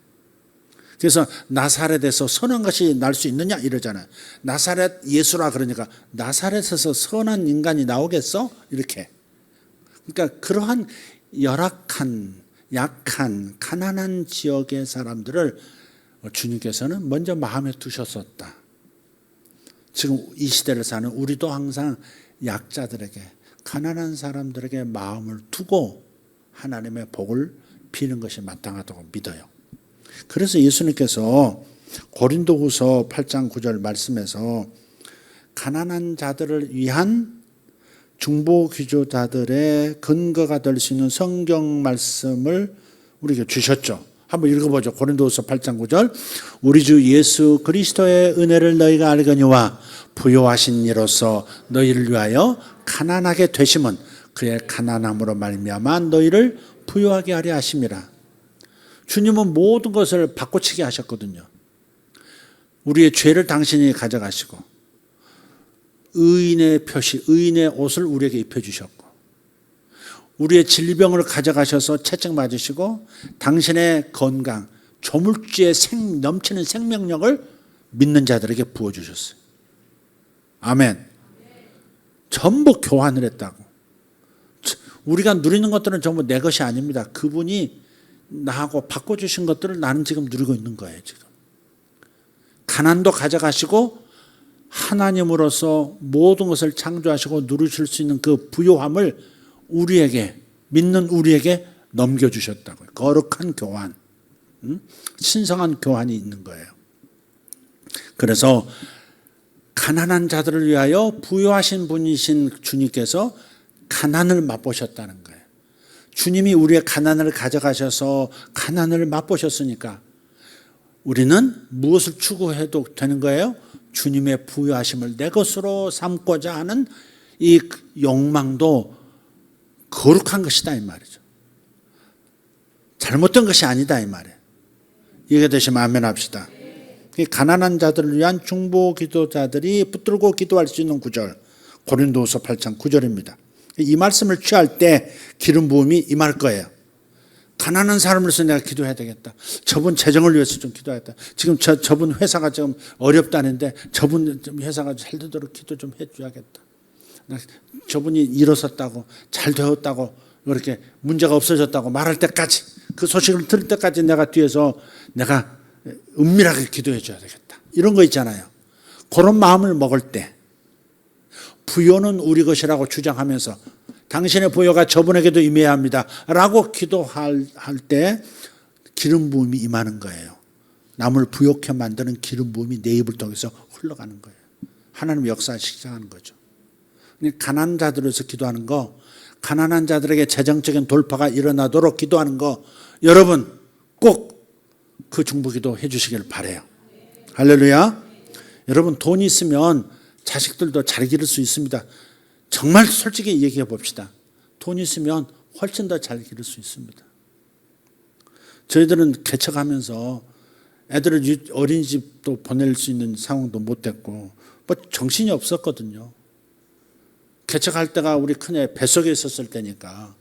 그래서 나사렛에서 선한 것이 날 수 있느냐 이러잖아요. 나사렛 예수라 그러니까 나사렛에서 선한 인간이 나오겠어? 이렇게. 그러니까 그러한 열악한, 약한, 가난한 지역의 사람들을 주님께서는 먼저 마음에 두셨었다. 지금 이 시대를 사는 우리도 항상 약자들에게, 가난한 사람들에게 마음을 두고 하나님의 복을 비는 것이 마땅하다고 믿어요. 그래서 예수님께서 고린도후서 8장 9절 말씀에서 가난한 자들을 위한 중보기도자들의 근거가 될 수 있는 성경 말씀을 우리에게 주셨죠. 한번 읽어보죠. 고린도후서 8장 9절. 우리 주 예수 그리스도의 은혜를 너희가 알거니와 부요하신 이로써 너희를 위하여 가난하게 되심은 그의 가난함으로 말미암아 너희를 부요하게 하려 하심이라. 주님은 모든 것을 바꿔치기 하셨거든요. 우리의 죄를 당신이 가져가시고 의인의 표시, 의인의 옷을 우리에게 입혀주셨고 우리의 질병을 가져가셔서 채찍 맞으시고 당신의 건강, 조물주의 넘치는 생명력을 믿는 자들에게 부어주셨어요. 아멘. 전부 교환을 했다고. 우리가 누리는 것들은 전부 내 것이 아닙니다. 그분이 나하고 바꿔주신 것들을 나는 지금 누리고 있는 거예요. 지금 가난도 가져가시고 하나님으로서 모든 것을 창조하시고 누리실 수 있는 그 부요함을 우리에게, 믿는 우리에게 넘겨주셨다고요. 거룩한 교환, 신성한 교환이 있는 거예요. 그래서 가난한 자들을 위하여 부요하신 분이신 주님께서 가난을 맛보셨다는 거예요. 주님이 우리의 가난을 가져가셔서 가난을 맛보셨으니까 우리는 무엇을 추구해도 되는 거예요? 주님의 부요하심을 내 것으로 삼고자 하는 이 욕망도 거룩한 것이다 이 말이죠. 잘못된 것이 아니다 이 말이에요. 이해가 되시면 아멘 합시다. 가난한 자들을 위한 중보 기도자들이 붙들고 기도할 수 있는 구절, 고린도후서 8장 9절입니다. 이 말씀을 취할 때 기름 부음이 임할 거예요. 가난한 사람을 위해서 내가 기도해야 되겠다. 저분 재정을 위해서 좀 기도해야겠다. 지금 저분 회사가 좀 어렵다는데 저분 회사가 잘 되도록 기도 좀 해줘야겠다. 저분이 일어섰다고 잘 되었다고 이렇게 문제가 없어졌다고 말할 때까지, 그 소식을 들을 때까지 내가 뒤에서 내가 은밀하게 기도해 줘야 되겠다. 이런 거 있잖아요. 그런 마음을 먹을 때 부요는 우리 것이라고 주장하면서 당신의 부요가 저분에게도 임해야 합니다 라고 기도할 때 기름 부음이 임하는 거예요. 남을 부요케 만드는 기름 부음이 내 입을 통해서 흘러가는 거예요. 하나님 역사를 시작하는 거죠. 가난한 자들에서 기도하는 거, 가난한 자들에게 재정적인 돌파가 일어나도록 기도하는 거, 여러분 꼭 그 중보기도 해주시길 바라요. 할렐루야. 여러분 돈 있으면 자식들도 잘 기를 수 있습니다. 정말 솔직히 얘기해 봅시다. 돈 있으면 훨씬 더 잘 기를 수 있습니다. 저희들은 개척하면서 애들을 어린이집도 보낼 수 있는 상황도 못 됐고 뭐 정신이 없었거든요. 개척할 때가 우리 큰애 뱃속에 있었을 때니까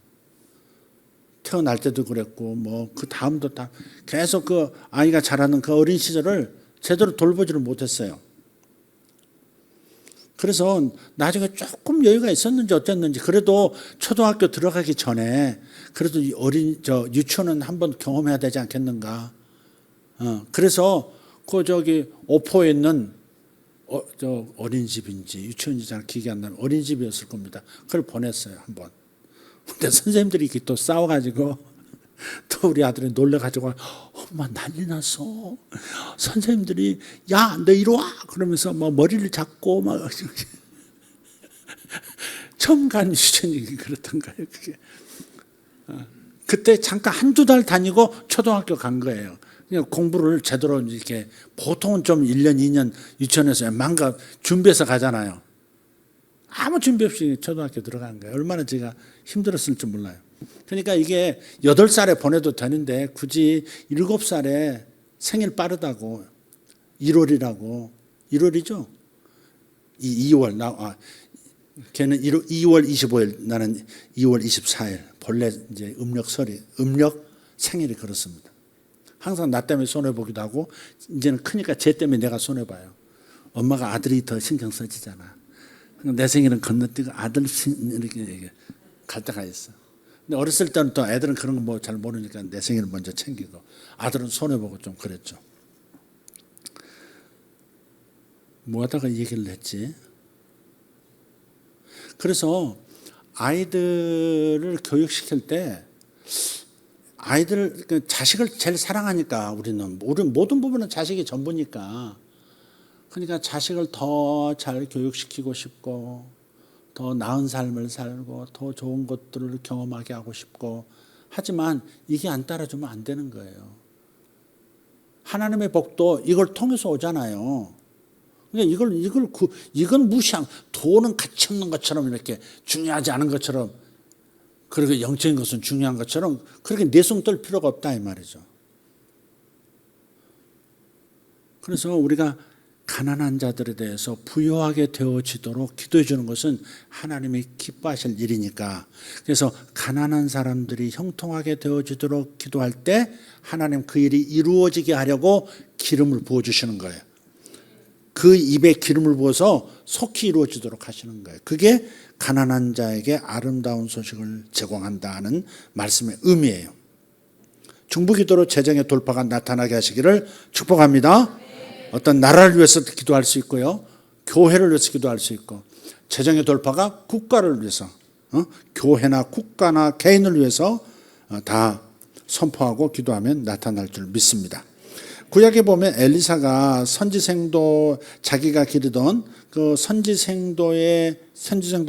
태어날 때도 그랬고 뭐 그 다음도 다 계속 그 아이가 자라는 그 어린 시절을 제대로 돌보지를 못했어요. 그래서 나중에 조금 여유가 있었는지 어땠는지, 그래도 초등학교 들어가기 전에 그래도 유치원은 한번 경험해야 되지 않겠는가. 그래서 그 오포에 있는 어린이집인지 유치원인지 잘 기억이 안 나는 어린이집이었을 겁니다. 그걸 보냈어요 한번. 근데 선생님들이 이렇게 또 싸워가지고 또 우리 아들이 놀래가지고 엄마 난리 났어. 선생님들이 야 너 이리 와 그러면서 뭐 머리를 잡고 막 처음 간 유치원이 그렇던가요, 그게. 그때 잠깐 한두 달 다니고 초등학교 간 거예요. 그냥 공부를 제대로 이렇게 보통은 좀 1년, 2년 유치원에서 망가 준비해서 가잖아요. 아무 준비 없이 초등학교 들어간 거예요. 얼마나 제가 힘들었을지 몰라요. 그러니까 이게 8살에 보내도 되는데 굳이 7살에 생일 빠르다고 1월이라고 1월이죠? 2월 걔는 2월 25일 나는 2월 24일 본래 이제 음력 생일이 그렇습니다. 항상 나 때문에 손해 보기도 하고 이제는 크니까 쟤 때문에 내가 손해 봐요. 엄마가 아들이 더 신경 써지잖아. 내 생일은 건너뛰고 아들 이렇게 갈 때가 있어. 근데 어렸을 때는 또 애들은 그런 거 뭐 잘 모르니까 내 생일을 먼저 챙기고 아들은 손해 보고 좀 그랬죠. 뭐 하다가 얘기를 했지? 그래서 아이들을 교육시킬 때 아이들 자식을 제일 사랑하니까 우리 모든 부분은 자식이 전부니까 그러니까 자식을 더 잘 교육시키고 싶고 더 나은 삶을 살고 더 좋은 것들을 경험하게 하고 싶고 하지만 이게 안 따라주면 안 되는 거예요. 하나님의 복도 이걸 통해서 오잖아요. 그러니까 이건 무시한 돈은 가치 없는 것처럼 이렇게 중요하지 않은 것처럼 그렇게 영적인 것은 중요한 것처럼 그렇게 내숭 떨 필요가 없다 이 말이죠. 그래서 우리가 가난한 자들에 대해서 부유하게 되어지도록 기도해 주는 것은 하나님이 기뻐하실 일이니까 그래서 가난한 사람들이 형통하게 되어지도록 기도할 때 하나님 그 일이 이루어지게 하려고 기름을 부어주시는 거예요. 그 입에 기름을 부어서 속히 이루어지도록 하시는 거예요. 그게 가난한 자에게 아름다운 소식을 제공한다는 말씀의 의미예요. 중보기도로 재정의 돌파가 나타나게 하시기를 축복합니다. 어떤 나라를 위해서 기도할 수 있고요. 교회를 위해서 기도할 수 있고 재정의 돌파가 국가를 위해서 교회나 국가나 개인을 위해서 다 선포하고 기도하면 나타날 줄 믿습니다. 구약에 보면 엘리사가 선지생도 자기가 기르던 그 선지생도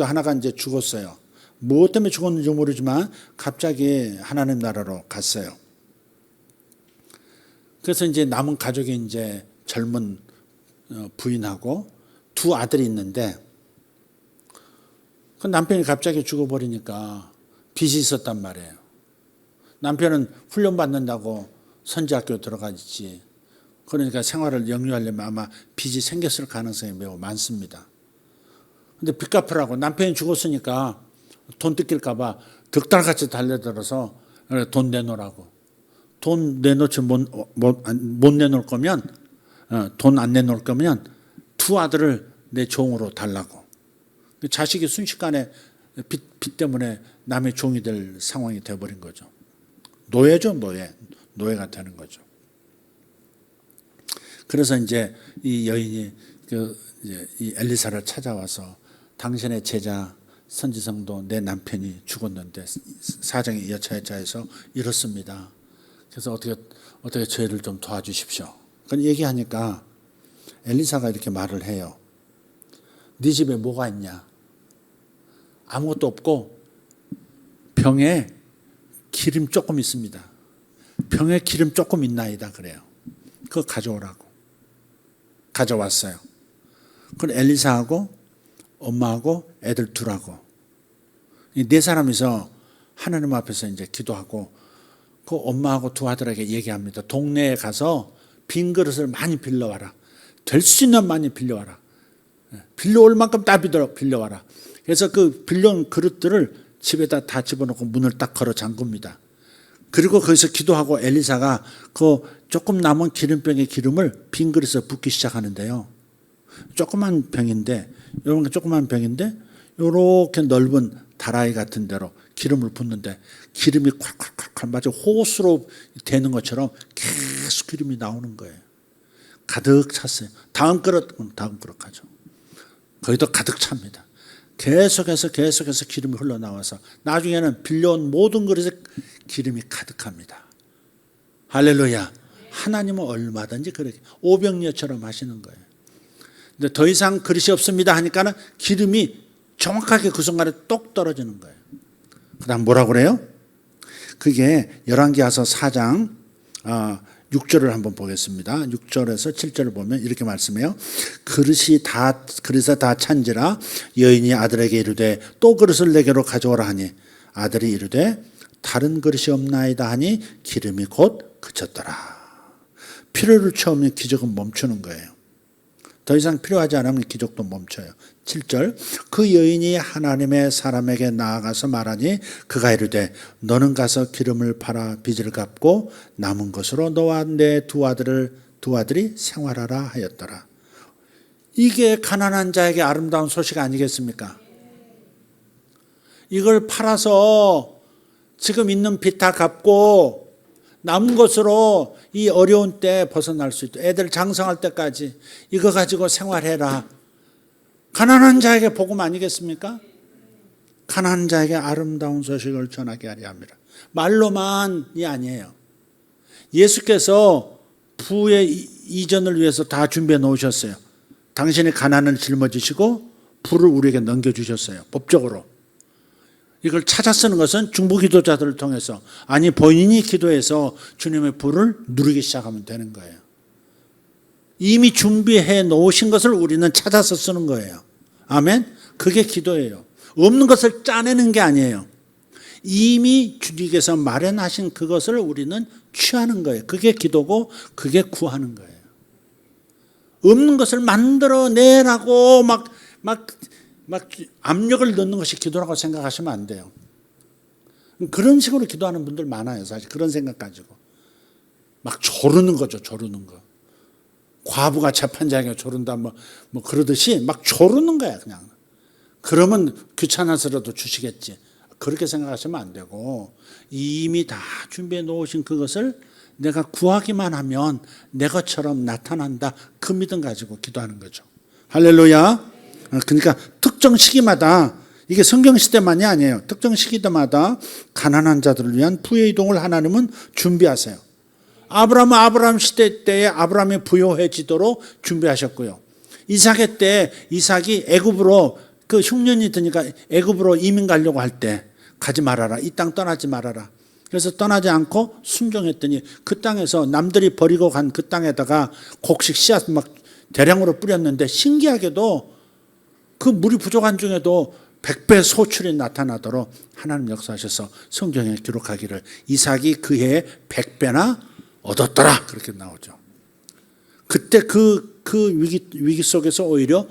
하나가 이제 죽었어요. 무엇 때문에 죽었는지 모르지만 갑자기 하나님 나라로 갔어요. 그래서 이제 남은 가족이 이제 젊은 부인하고 두 아들이 있는데 그 남편이 갑자기 죽어버리니까 빚이 있었단 말이에요. 남편은 훈련 받는다고 선지학교 들어가지. 그러니까 생활을 영위하려면 아마 빚이 생겼을 가능성이 매우 많습니다. 근데 빚 갚으라고 남편이 죽었으니까 돈 뜯길까 봐 득달같이 달려들어서 돈 내놓으라고. 돈 내놓지 못 내놓을 거면 돈 안 내놓을 거면 두 아들을 내 종으로 달라고. 자식이 순식간에 빚 때문에 남의 종이 될 상황이 되어버린 거죠. 노예죠, 노예가 되는 거죠. 그래서 이제 이 여인이 이 엘리사를 찾아와서 당신의 제자 선지성도 내 남편이 죽었는데 사정이 여차여차해서 이렇습니다. 그래서 어떻게 저희를 좀 도와주십시오. 그런 얘기하니까 엘리사가 이렇게 말을 해요. 네 집에 뭐가 있냐? 아무것도 없고 병에 기름 조금 있습니다. 병에 기름 조금 있나이다 그래요. 그거 가져오라고. 가져왔어요. 그럼 엘리사하고 엄마하고 애들 둘하고 이 네 사람이서 하나님 앞에서 이제 기도하고 그 엄마하고 두 아들에게 얘기합니다. 동네에 가서 빈 그릇을 많이 빌려와라. 될 수 있는 많이 빌려와라. 빌려올 만큼 다 빌려와라. 그래서 그 빌려온 그릇들을 집에다 다 집어넣고 문을 딱 걸어 잠굽니다. 그리고 거기서 기도하고 엘리사가 그 조금 남은 기름병의 기름을 빈 그릇에 붓기 시작하는데요. 조그만 병인데 이렇게 넓은 다라이 같은 데로 기름을 붓는데 기름이 콸콸콸콸 마치 호수로 되는 것처럼 계속 기름이 나오는 거예요. 가득 찼어요. 다음 그릇 가죠. 거기도 가득 찹니다. 계속해서 기름이 흘러나와서 나중에는 빌려온 모든 그릇에 기름이 가득합니다. 할렐루야. 하나님은 얼마든지 그렇게 오병이어처럼 하시는 거예요. 근데 더 이상 그릇이 없습니다 하니까는 기름이 정확하게 그 순간에 똑 떨어지는 거예요. 그 다음 뭐라고 그래요? 그게 열왕기하서 4장 6절을 한번 보겠습니다. 6절에서 7절을 보면 이렇게 말씀해요. 그릇에 다 찬지라 여인이 아들에게 이르되 또 그릇을 내게로 가져오라 하니 아들이 이르되 다른 그릇이 없나이다 하니 기름이 곧 그쳤더라. 필요를 채우면 기적은 멈추는 거예요. 더 이상 필요하지 않으면 기적도 멈춰요. 7절 그 여인이 하나님의 사람에게 나아가서 말하니 그가 이르되 너는 가서 기름을 팔아 빚을 갚고 남은 것으로 너와 내 두 아들이 생활하라 하였더라. 이게 가난한 자에게 아름다운 소식 아니겠습니까? 이걸 팔아서 지금 있는 빚 다 갚고 남은 것으로 이 어려운 때 벗어날 수 있다. 애들 장성할 때까지 이거 가지고 생활해라. 가난한 자에게 복음 아니겠습니까? 가난한 자에게 아름다운 소식을 전하게 하려 합니다. 말로만이 아니에요. 예수께서 부의 이전을 위해서 다 준비해 놓으셨어요. 당신이 가난을 짊어지시고 부를 우리에게 넘겨주셨어요. 법적으로. 이걸 찾아 쓰는 것은 중보기도자들을 통해서, 아니 본인이 기도해서 주님의 부를 누리기 시작하면 되는 거예요. 이미 준비해 놓으신 것을 우리는 찾아서 쓰는 거예요. 아멘? 그게 기도예요. 없는 것을 짜내는 게 아니에요. 이미 주님께서 마련하신 그것을 우리는 취하는 거예요. 그게 기도고 그게 구하는 거예요. 없는 것을 만들어내라고 막 압력을 넣는 것이 기도라고 생각하시면 안 돼요. 그런 식으로 기도하는 분들 많아요. 사실 그런 생각 가지고 막 조르는 거죠. 조르는 거. 과부가 재판장에게 조른다 뭐 그러듯이 막 조르는 거야 그냥. 그러면 귀찮아서라도 주시겠지. 그렇게 생각하시면 안 되고 이미 다 준비해 놓으신 그것을 내가 구하기만 하면 내 것처럼 나타난다. 그 믿음 가지고 기도하는 거죠. 할렐루야. 그러니까 특정 시기마다, 이게 성경 시대만이 아니에요. 특정 시기마다 가난한 자들을 위한 부의 이동을 하나님은 준비하세요. 아브라함 시대 때에 아브라함이 부요해지도록 준비하셨고요. 이삭의 때 이삭이 애굽으로 그 흉년이 드니까 애굽으로 이민 가려고 할 때 가지 말아라. 이 땅 떠나지 말아라. 그래서 떠나지 않고 순종했더니 그 땅에서 남들이 버리고 간 그 땅에다가 곡식 씨앗 막 대량으로 뿌렸는데 신기하게도 그 물이 부족한 중에도 100배 소출이 나타나도록 하나님 역사하셔서 성경에 기록하기를 이삭이 그 해에 100배나 얻었더라. 그렇게 나오죠. 그때 그 위기 속에서 오히려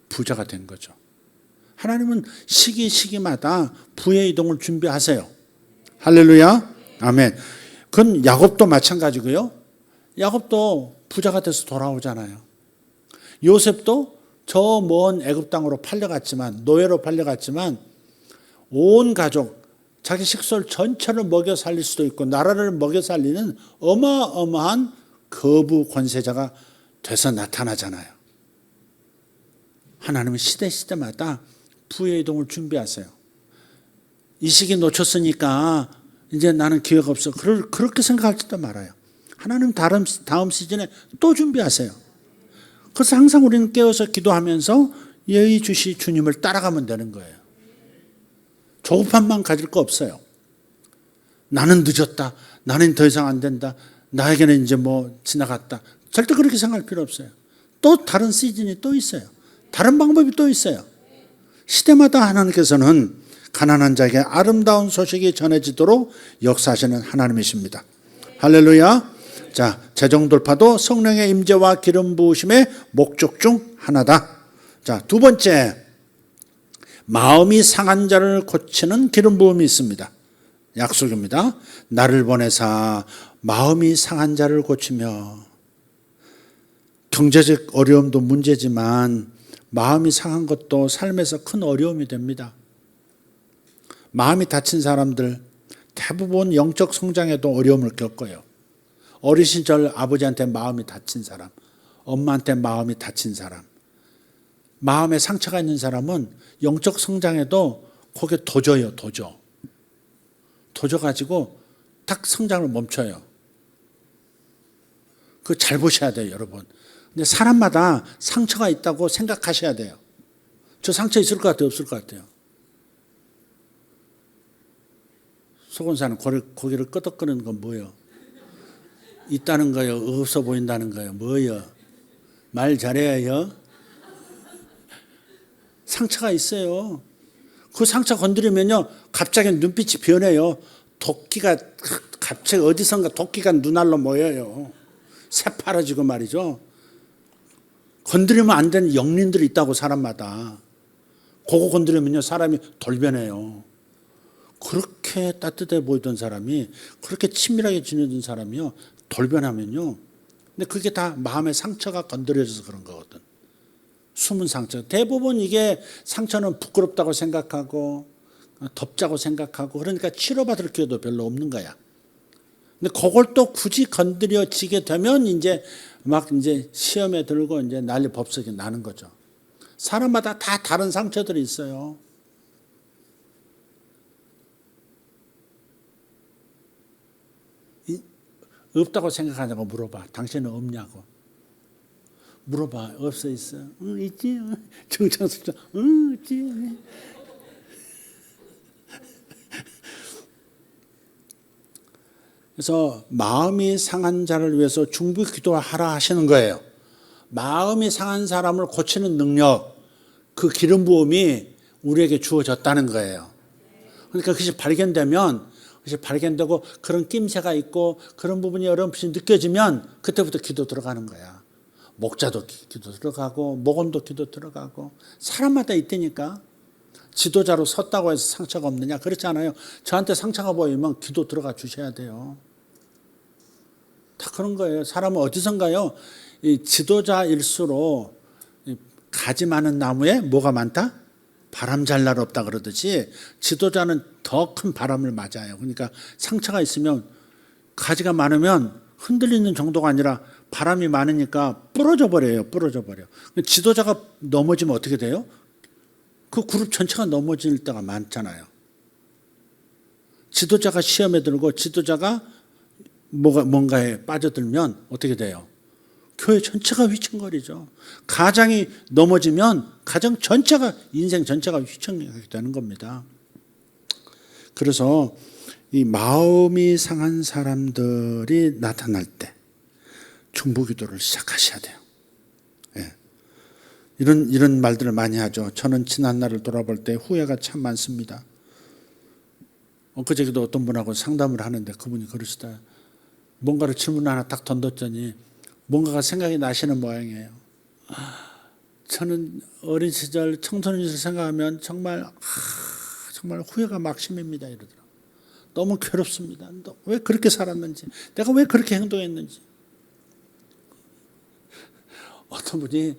부자가 된 거죠. 하나님은 시기마다 부의 이동을 준비하세요. 할렐루야. 아멘. 그건 야곱도 마찬가지고요. 야곱도 부자가 돼서 돌아오잖아요. 요셉도 저 먼 애굽 땅으로 팔려갔지만, 노예로 팔려갔지만 온 가족, 자기 식솔 전체를 먹여 살릴 수도 있고 나라를 먹여 살리는 어마어마한 거부 권세자가 돼서 나타나잖아요. 하나님은 시대마다 부의 이동을 준비하세요. 이 시기 놓쳤으니까 이제 나는 기회가 없어. 그렇게 생각할지도 말아요. 하나님 다음 시즌에 또 준비하세요. 그래서 항상 우리는 깨어서 기도하면서 예의주시 주님을 따라가면 되는 거예요. 조급함만 가질 거 없어요. 나는 늦었다. 나는 더 이상 안 된다. 나에게는 이제 지나갔다. 절대 그렇게 생각할 필요 없어요. 또 다른 시즌이 또 있어요. 다른 방법이 또 있어요. 시대마다 하나님께서는 가난한 자에게 아름다운 소식이 전해지도록 역사하시는 하나님이십니다. 할렐루야. 자, 재정돌파도 성령의 임재와 기름 부으심의 목적 중 하나다. 자, 두 번째, 마음이 상한 자를 고치는 기름 부음이 있습니다. 약속입니다. 나를 보내사 마음이 상한 자를 고치며. 경제적 어려움도 문제지만 마음이 상한 것도 삶에서 큰 어려움이 됩니다. 마음이 다친 사람들 대부분 영적 성장에도 어려움을 겪어요. 어린 시절 아버지한테 마음이 다친 사람, 엄마한테 마음이 다친 사람, 마음에 상처가 있는 사람은 영적 성장에도 거기에 도져요. 도져가지고 딱 성장을 멈춰요. 그거 잘 보셔야 돼요, 여러분. 근데 사람마다 상처가 있다고 생각하셔야 돼요. 저 상처 있을 것 같아요? 없을 것 같아요? 속은사는 고개를 끄덕거리는 건 뭐예요? 있다는 거요? 없어 보인다는 거요? 뭐예요? 말 잘해요? 상처가 있어요. 그 상처 건드리면요, 갑자기 눈빛이 변해요. 도끼가 갑자기 어디선가 도끼가 눈알로 모여요. 새파라지고 말이죠. 건드리면 안 되는 영린들이 있다고, 사람마다. 그거 건드리면요, 사람이 돌변해요. 그렇게 따뜻해 보이던 사람이, 그렇게 친밀하게 지내던 사람이요, 돌변하면요. 근데 그게 다 마음의 상처가 건드려져서 그런 거거든. 숨은 상처. 대부분 이게 상처는 부끄럽다고 생각하고 덥자고 생각하고, 그러니까 치료받을 기회도 별로 없는 거야. 근데 그걸 또 굳이 건드려지게 되면 이제 시험에 들고 이제 난리 법석이 나는 거죠. 사람마다 다 다른 상처들이 있어요. 없다고 생각하냐고 물어봐. 당신은 없냐고. 물어봐. 없어 있어. 있지. 정창수죠. 있지. 그래서 마음이 상한 자를 위해서 중보 기도하라 하시는 거예요. 마음이 상한 사람을 고치는 능력, 그 기름 부음이 우리에게 주어졌다는 거예요. 그러니까 그것이 발견되고 그런 낌새가 있고 그런 부분이 어렴풋이 느껴지면 그때부터 기도 들어가는 거야. 목자도 기도 들어가고 목원도 기도 들어가고, 사람마다 있다니까. 지도자로 섰다고 해서 상처가 없느냐? 그렇지 않아요. 저한테 상처가 보이면 기도 들어가 주셔야 돼요. 다 그런 거예요. 사람은 어디선가요? 이 지도자일수록 가지 많은 나무에 뭐가 많다? 바람 잘 날 없다 그러듯이 지도자는 더 큰 바람을 맞아요. 그러니까 상처가 있으면 가지가 많으면 흔들리는 정도가 아니라 바람이 많으니까 부러져 버려요. 지도자가 넘어지면 어떻게 돼요? 그 그룹 전체가 넘어질 때가 많잖아요. 지도자가 시험에 들고 지도자가 뭔가에 빠져들면 어떻게 돼요? 교회 전체가 휘청거리죠. 가장이 넘어지면 가정 전체가, 인생 전체가 휘청하게 되는 겁니다. 그래서 이 마음이 상한 사람들이 나타날 때 중보기도를 시작하셔야 돼요. 예. 이런 말들을 많이 하죠. 저는 지난 날을 돌아볼 때 후회가 참 많습니다. 엊그제도 어떤 분하고 상담을 하는데 그분이 그러시다. 뭔가를 질문 하나 딱 던졌더니 뭔가가 생각이 나시는 모양이에요. 저는 어린 시절 청소년 시절 생각하면 정말 후회가 막심입니다. 이러더라고요. 너무 괴롭습니다. 왜 그렇게 살았는지, 내가 왜 그렇게 행동했는지. 어떤 분이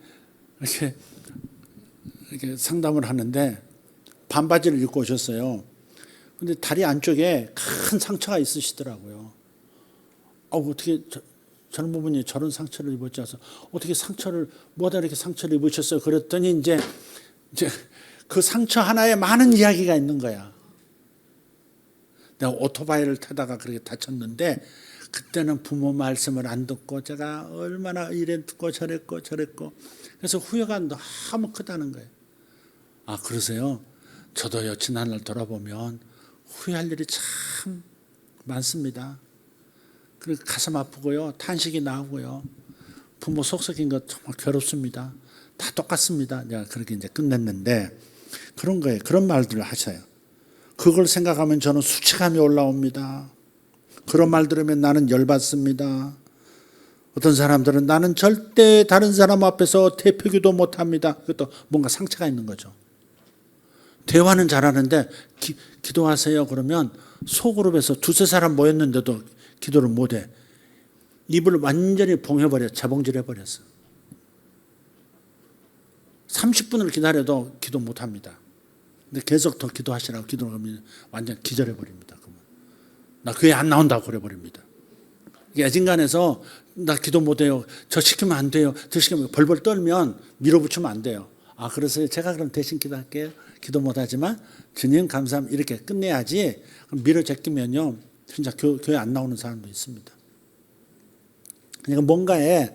이렇게 상담을 하는데 반바지를 입고 오셨어요. 근데 다리 안쪽에 큰 상처가 있으시더라고요. 어떻게 저런 부분이 저런 상처를 입었지 않아서 어떻게 뭐다 이렇게 상처를 입으셨어요? 그랬더니 이제 그 상처 하나에 많은 이야기가 있는 거야. 내가 오토바이를 타다가 그렇게 다쳤는데 그때는 부모 말씀을 안 듣고 제가 얼마나 이랬고 저랬고 그래서 후회가 너무 크다는 거예요. 아, 그러세요? 저도요, 지난날 돌아보면 후회할 일이 참 많습니다. 그리고 가슴 아프고요, 탄식이 나오고요, 부모 속 썩인 것 정말 괴롭습니다. 다 똑같습니다. 내가 그렇게 이제 끝냈는데 그런 거예요. 그런 말들을 하셔요. 그걸 생각하면 저는 수치감이 올라옵니다. 그런 말 들으면 나는 열받습니다. 어떤 사람들은 나는 절대 다른 사람 앞에서 대표기도 못합니다. 그것도 뭔가 상처가 있는 거죠. 대화는 잘하는데 기도하세요 그러면 소그룹에서 두세 사람 모였는데도 기도를 못해. 입을 완전히 재봉질해버렸어. 30분을 기다려도 기도 못합니다. 근데 계속 더 기도하시라고 기도를 하면 완전 기절해버립니다. 나 교회 안 나온다고 그래버립니다. 애진간에서 나 기도 못해요. 저 시키면 안 돼요. 저 시키면 벌벌 떨면 밀어붙이면 안 돼요. 아, 그래서 제가 그럼 대신 기도할게요. 기도 못하지만 주님 감사합니다. 이렇게 끝내야지. 밀어제끼면요 진짜 교회 안 나오는 사람도 있습니다. 그러니까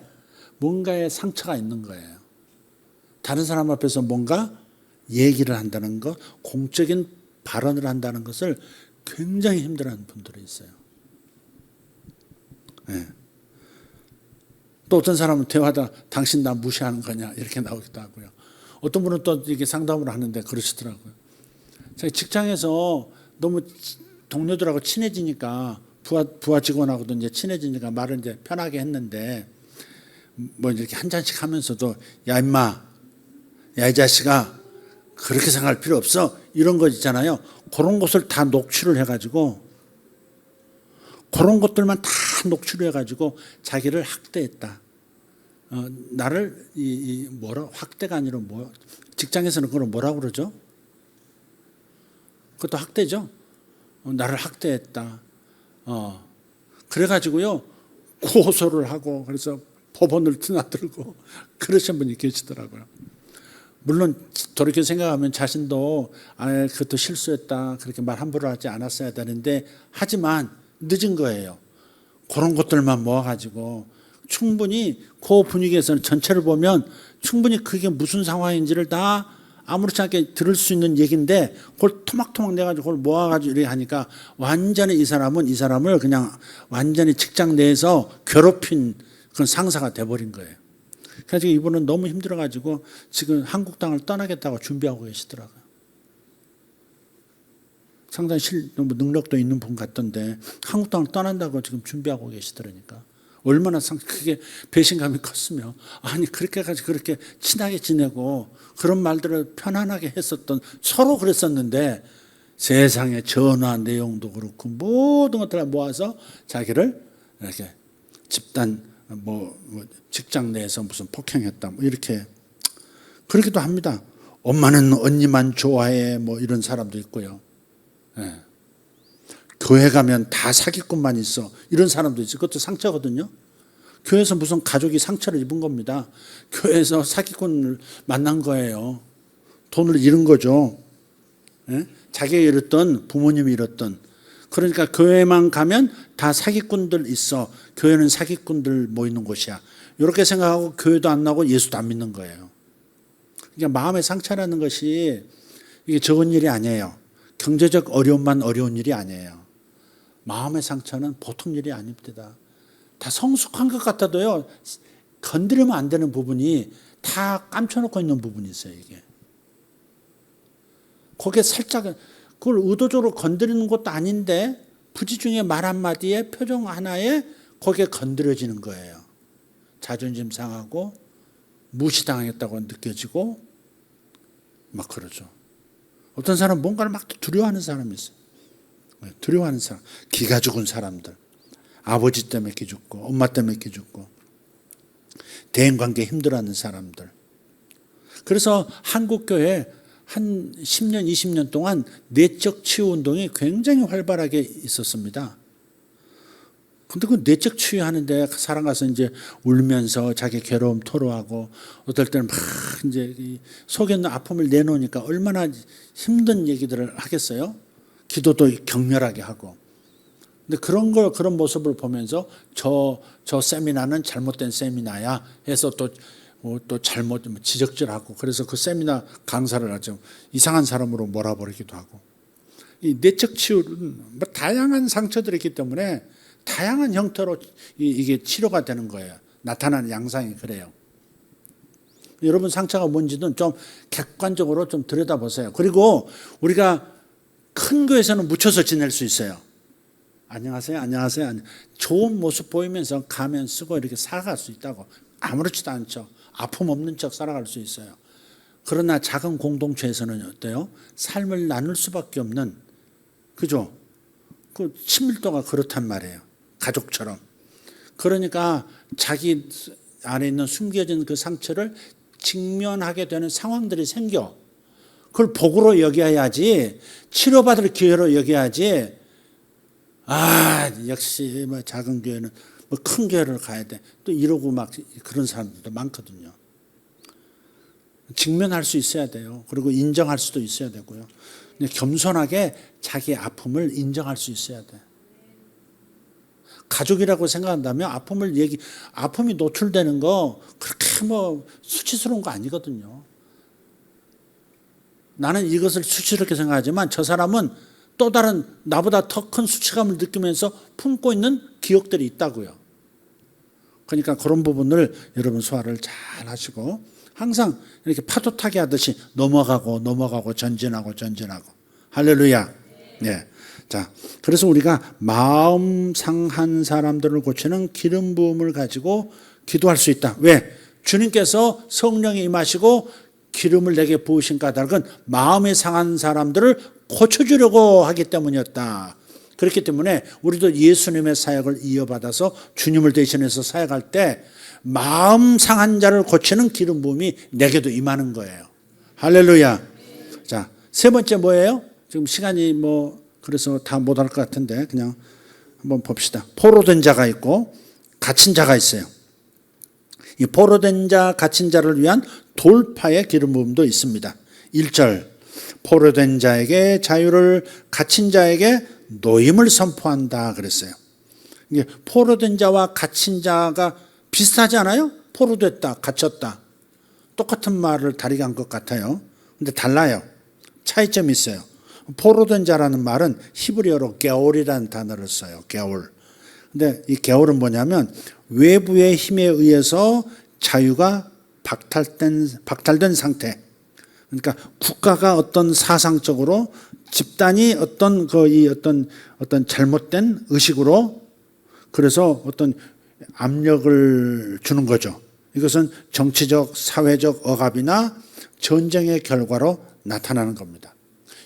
뭔가에 상처가 있는 거예요. 다른 사람 앞에서 뭔가 얘기를 한다는 것, 공적인 발언을 한다는 것을 굉장히 힘들어하는 분들이 있어요. 네. 또 어떤 사람은 대화하다 당신 나 무시하는 거냐 이렇게 나오기도 하고요. 어떤 분은 또 이렇게 상담을 하는데 그러시더라고요. 자기 직장에서 너무 동료들하고 친해지니까 부하 직원하고도 이제 친해지니까 말을 이제 편하게 했는데 뭐 이렇게 한 잔씩 하면서도 야 임마, 야 이 자식아 그렇게 생각할 필요 없어 이런 거 있잖아요. 그런 것을 다 녹취를 해가지고 그런 것들만 다 녹취를 해가지고 자기를 학대했다. 나를 뭐라 학대가 아니라 뭐 직장에서는 그걸 뭐라고 그러죠? 그것도 학대죠. 나를 학대했다. 그래가지고요 고소를 하고 그래서 법원을 드나들고 그러신 분이 계시더라고요. 물론 돌이켜 생각하면 자신도 그것도 실수했다 그렇게 말 함부로 하지 않았어야 되는데 하지만 늦은 거예요. 그런 것들만 모아가지고 충분히 그 분위기에서는 전체를 보면 충분히 그게 무슨 상황인지를 다 아무렇지 않게 들을 수 있는 얘기인데 그걸 토막토막 내가지고 그걸 모아가지고 이렇게 하니까 완전히 이 사람을 그냥 완전히 직장 내에서 괴롭힌 그런 상사가 돼버린 거예요. 그래서 이분은 너무 힘들어가지고 지금 한국당을 떠나겠다고 준비하고 계시더라고요. 상당히 너무 능력도 있는 분 같던데 한국당을 떠난다고 지금 준비하고 계시더라니까. 얼마나 그게 배신감이 컸으며 아니 그렇게까지 그렇게 친하게 지내고 그런 말들을 편안하게 했었던 서로 그랬었는데 세상에 전화 내용도 그렇고 모든 것들을 모아서 자기를 이렇게 집단 뭐 직장 내에서 무슨 폭행했다 뭐 이렇게 그러기도 합니다. 엄마는 언니만 좋아해 뭐 이런 사람도 있고요. 예. 교회 가면 다 사기꾼만 있어 이런 사람도 있어요. 그것도 상처거든요. 교회에서 무슨 가족이 상처를 입은 겁니다. 교회에서 사기꾼을 만난 거예요. 돈을 잃은 거죠. 예? 자기가 잃었던 부모님이 잃었던. 그러니까 교회만 가면 다 사기꾼들 있어. 교회는 사기꾼들 모이는 곳이야. 이렇게 생각하고 교회도 안 나오고 예수도 안 믿는 거예요. 그러니까 마음의 상처라는 것이 이게 적은 일이 아니에요. 경제적 어려움만 어려운 일이 아니에요. 마음의 상처는 보통 일이 아닙니다. 다 성숙한 것 같아도요 건드리면 안 되는 부분이 다 감춰놓고 있는 부분이 있어요. 이게 거기에 살짝 그걸 의도적으로 건드리는 것도 아닌데 부지중에 말 한마디에 표정 하나에 거기에 건드려지는 거예요. 자존심 상하고 무시당했다고 느껴지고 막 그러죠. 어떤 사람은 뭔가를 막 두려워하는 사람이 있어요. 두려워하는 사람, 기가 죽은 사람들, 아버지 때문에 기 죽고 엄마 때문에 기 죽고 대인관계 힘들어하는 사람들. 그래서 한국교회 한 10년 20년 동안 내적 치유 운동이 굉장히 활발하게 있었습니다. 근데 그 내적 치유하는데 사람 가서 이제 울면서 자기 괴로움 토로하고 어떨 때는 막 이제 속에 있는 아픔을 내놓으니까 얼마나 힘든 얘기들을 하겠어요? 기도도 격렬하게 하고. 근데 그런 모습을 보면서 저 세미나는 잘못된 세미나야 해서 또 잘못 지적질하고 그래서 그 세미나 강사를 아주 이상한 사람으로 몰아버리기도 하고. 이 내적 치유는 뭐 다양한 상처들이 있기 때문에 다양한 형태로 이게 치료가 되는 거예요. 나타나는 양상이 그래요. 여러분 상처가 뭔지는 좀 객관적으로 좀 들여다보세요. 그리고 우리가 큰 교회에서는 묻혀서 지낼 수 있어요. 안녕하세요. 좋은 모습 보이면서 가면 쓰고 이렇게 살아갈 수 있다고. 아무렇지도 않죠. 아픔 없는 척 살아갈 수 있어요. 그러나 작은 공동체에서는 어때요? 삶을 나눌 수밖에 없는, 그죠? 그 친밀도가 그렇단 말이에요. 가족처럼. 그러니까 자기 안에 있는 숨겨진 그 상처를 직면하게 되는 상황들이 생겨. 그걸 복으로 여겨야지, 치료받을 기회로 여겨야지. 역시 뭐 작은 교회는 뭐 큰 교회를 가야 돼. 또 이러고 막 그런 사람들도 많거든요. 직면할 수 있어야 돼요. 그리고 인정할 수도 있어야 되고요. 겸손하게 자기 아픔을 인정할 수 있어야 돼. 가족이라고 생각한다면 아픔이 노출되는 거 그렇게 뭐 수치스러운 거 아니거든요. 나는 이것을 수치스럽게 생각하지만 저 사람은 또 다른 나보다 더 큰 수치감을 느끼면서 품고 있는 기억들이 있다고요. 그러니까 그런 부분을 여러분 소화를 잘 하시고 항상 이렇게 파도 타기 하듯이 넘어가고 전진하고 할렐루야. 네. 자, 그래서 우리가 마음 상한 사람들을 고치는 기름 부음을 가지고 기도할 수 있다. 왜? 주님께서 성령이 임하시고 기름을 내게 부으신 까닭은 마음이 상한 사람들을 고쳐주려고 하기 때문이었다. 그렇기 때문에 우리도 예수님의 사역을 이어받아서 주님을 대신해서 사역할 때 마음 상한 자를 고치는 기름 부음이 내게도 임하는 거예요. 할렐루야. 자, 세 번째 뭐예요? 지금 시간이 그래서 다 못할 것 같은데 그냥 한번 봅시다. 포로된 자가 있고 갇힌 자가 있어요. 이 포로된 자, 갇힌 자를 위한 돌파의 기름 부음도 있습니다. 1절, 포로된 자에게 자유를, 갇힌 자에게 노임을 선포한다 그랬어요. 이게 포로된 자와 갇힌 자가 비슷하지 않아요? 포로됐다, 갇혔다. 똑같은 말을 다르게 한 것 같아요. 근데 달라요. 차이점이 있어요. 포로된 자라는 말은 히브리어로 게올이라는 단어를 써요. 게올. 근데 이 게올은 뭐냐면 외부의 힘에 의해서 자유가 박탈된 상태. 그러니까 국가가 어떤 사상적으로 집단이 어떤 잘못된 의식으로 그래서 어떤 압력을 주는 거죠. 이것은 정치적, 사회적 억압이나 전쟁의 결과로 나타나는 겁니다.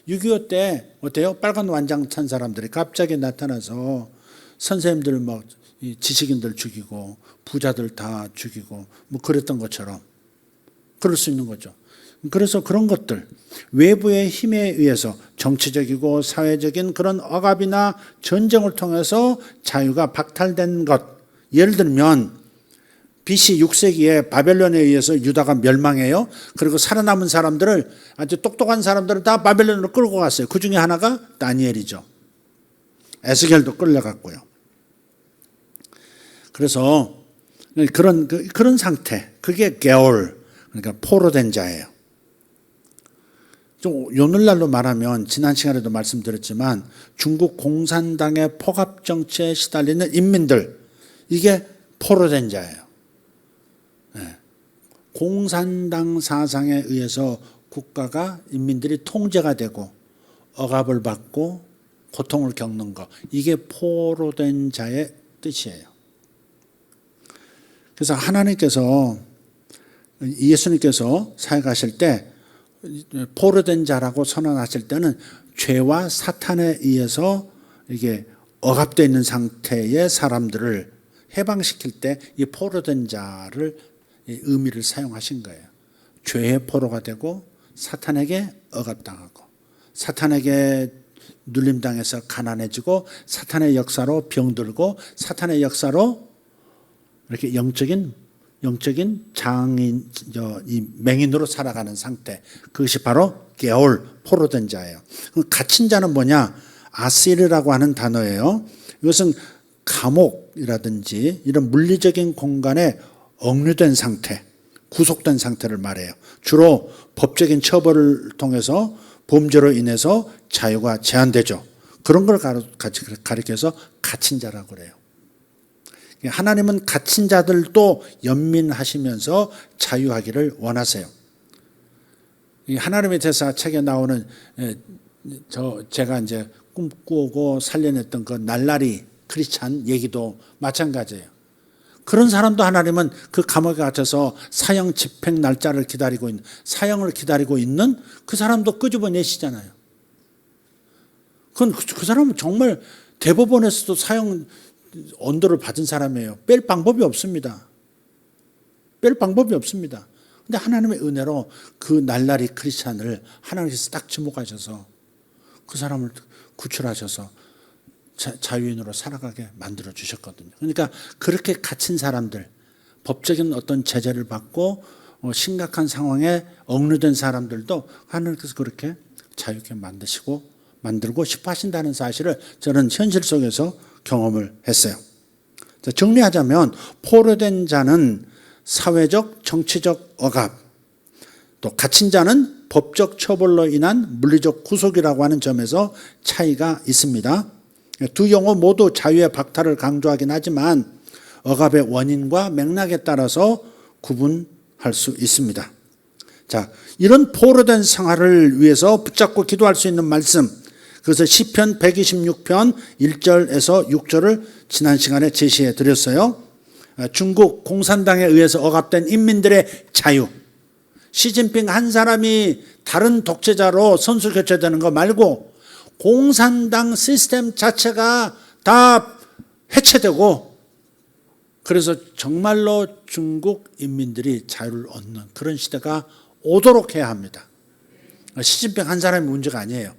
6.25 때 어때요? 빨간 완장 찬 사람들이 갑자기 나타나서 선생님들 지식인들 죽이고 부자들 다 죽이고 그랬던 것처럼 그럴 수 있는 거죠. 그래서 그런 것들 외부의 힘에 의해서 정치적이고 사회적인 그런 억압이나 전쟁을 통해서 자유가 박탈된 것, 예를 들면 BC 6세기에 바벨론에 의해서 유다가 멸망해요. 그리고 살아남은 사람들을 아주 똑똑한 사람들을 다 바벨론으로 끌고 갔어요. 그 중에 하나가 다니엘이죠. 에스겔도 끌려갔고요. 그래서 그런 상태, 그게 게올, 그러니까 포로된 자예요. 좀 오늘날로 말하면 지난 시간에도 말씀드렸지만 중국 공산당의 폭압 정치에 시달리는 인민들, 이게 포로된 자예요. 네. 공산당 사상에 의해서 국가가 인민들이 통제가 되고 억압을 받고 고통을 겪는 것, 이게 포로된 자의 뜻이에요. 그래서 하나님께서 예수님께서 사역하실 때 포로된 자라고 선언하실 때는 죄와 사탄에 의해서 이게 억압되어 있는 상태의 사람들을 해방시킬 때 이 포로된 자를 의미를 사용하신 거예요. 죄의 포로가 되고 사탄에게 억압당하고 사탄에게 눌림당해서 가난해지고 사탄의 역사로 병들고 사탄의 역사로 이렇게 영적인 장인, 이 맹인으로 살아가는 상태. 그것이 바로 게올, 포로된 자예요. 갇힌 자는 뭐냐? 아시르라고 하는 단어예요. 이것은 감옥이라든지 이런 물리적인 공간에 억류된 상태, 구속된 상태를 말해요. 주로 법적인 처벌을 통해서 범죄로 인해서 자유가 제한되죠. 그런 걸 가리켜서 갇힌 자라고 그래요. 하나님은 갇힌 자들도 연민하시면서 자유하기를 원하세요. 하나님의 대사 책에 나오는 제가 이제 꿈꾸고 살려냈던 그 날라리 크리스찬 얘기도 마찬가지예요. 그런 사람도 하나님은 그 감옥에 갇혀서 사형 집행 날짜를 기다리고 있는, 사형을 기다리고 있는 그 사람도 끄집어내시잖아요. 그 사람은 정말 대법원에서도 사형 언도를 받은 사람이에요. 뺄 방법이 없습니다. 뺄 방법이 없습니다. 근데 하나님의 은혜로 그 날라리 크리스찬을 하나님께서 딱 지목하셔서 그 사람을 구출하셔서 자유인으로 살아가게 만들어 주셨거든요. 그러니까 그렇게 갇힌 사람들, 법적인 어떤 제재를 받고 심각한 상황에 억류된 사람들도 하나님께서 그렇게 자유롭게 만들고 싶어 하신다는 사실을 저는 현실 속에서 경험을 했어요. 정리하자면 포로된 자는 사회적, 정치적 억압, 또 갇힌 자는 법적 처벌로 인한 물리적 구속이라고 하는 점에서 차이가 있습니다. 두 용어 모두 자유의 박탈을 강조하긴 하지만 억압의 원인과 맥락에 따라서 구분할 수 있습니다. 자, 이런 포로된 생활을 위해서 붙잡고 기도할 수 있는 말씀, 그래서 시편 126편 1절에서 6절을 지난 시간에 제시해 드렸어요. 중국 공산당에 의해서 억압된 인민들의 자유, 시진핑 한 사람이 다른 독재자로 선수 교체되는 거 말고 공산당 시스템 자체가 다 해체되고, 그래서 정말로 중국 인민들이 자유를 얻는 그런 시대가 오도록 해야 합니다. 시진핑 한 사람이 문제가 아니에요.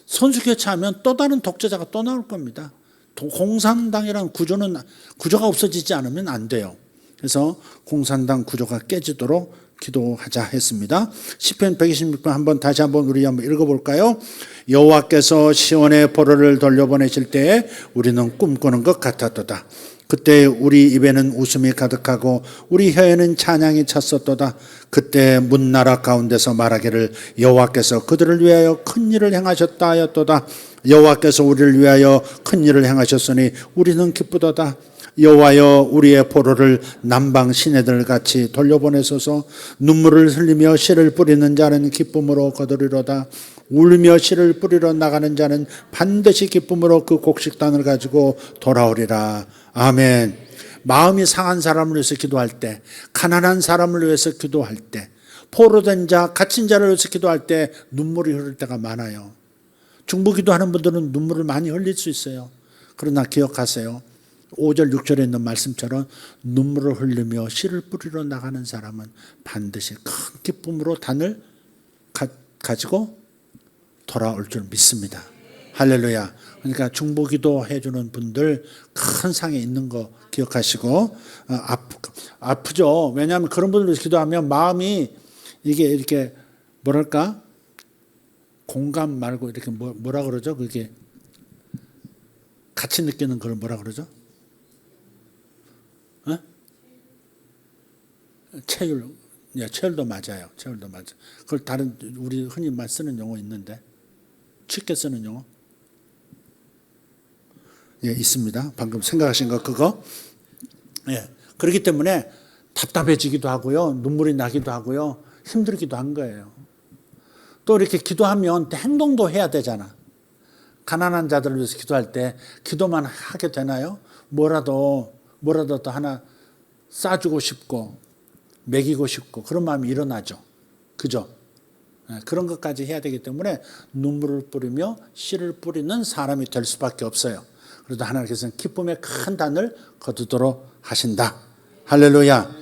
선수 교체하면 또 다른 독재자가 또 나올 겁니다. 공산당이라는 구조가 없어지지 않으면 안 돼요. 그래서 공산당 구조가 깨지도록 기도하자 했습니다. 시편 126편 한번 다시 한번 우리 한번 읽어볼까요? 여호와께서 시온의 포로를 돌려보내실 때에 우리는 꿈꾸는 것 같았도다. 그때 우리 입에는 웃음이 가득하고 우리 혀에는 찬양이 찼었도다. 그때 문나라 가운데서 말하기를 여호와께서 그들을 위하여 큰 일을 행하셨다 하였도다. 여호와께서 우리를 위하여 큰 일을 행하셨으니 우리는 기쁘도다. 여호와여 우리의 포로를 남방 시내들 같이 돌려보내소서. 눈물을 흘리며 씨를 뿌리는 자는 기쁨으로 거두리로다. 울며 씨를 뿌리러 나가는 자는 반드시 기쁨으로 그 곡식단을 가지고 돌아오리라. 아멘. 마음이 상한 사람을 위해서 기도할 때, 가난한 사람을 위해서 기도할 때, 포로된 자, 갇힌 자를 위해서 기도할 때 눈물이 흐를 때가 많아요. 중보 기도하는 분들은 눈물을 많이 흘릴 수 있어요. 그러나 기억하세요. 5절 6절에 있는 말씀처럼 눈물을 흘리며 씨를 뿌리러 나가는 사람은 반드시 큰 기쁨으로 단을 가지고 돌아올 줄 믿습니다. 할렐루야. 그러니까 중보기도 해주는 분들 큰 상에 있는 거 기억하시고, 아프죠. 왜냐하면 그런 분들 기도하면 마음이 이게 이렇게 뭐랄까 공감 말고 이렇게 뭐라 그러죠? 그게 같이 느끼는 걸 뭐라 그러죠? 체율, 체율도 맞아요. 체율도 맞아. 그걸 다른 우리 흔히 말 쓰는 용어 있는데, 쉽게 쓰는 용어. 예, 있습니다. 방금 생각하신 거 그거. 예, 그렇기 때문에 답답해지기도 하고요, 눈물이 나기도 하고요, 힘들기도 한 거예요. 또 이렇게 기도하면 행동도 해야 되잖아. 가난한 자들을 위해서 기도할 때 기도만 하게 되나요? 뭐라도 또 하나 싸주고 싶고 먹이고 싶고 그런 마음이 일어나죠. 그죠? 그런 것까지 해야 되기 때문에 눈물을 뿌리며 씨를 뿌리는 사람이 될 수밖에 없어요. 그래도 하나님께서는 기쁨의 큰 단을 거두도록 하신다. 할렐루야.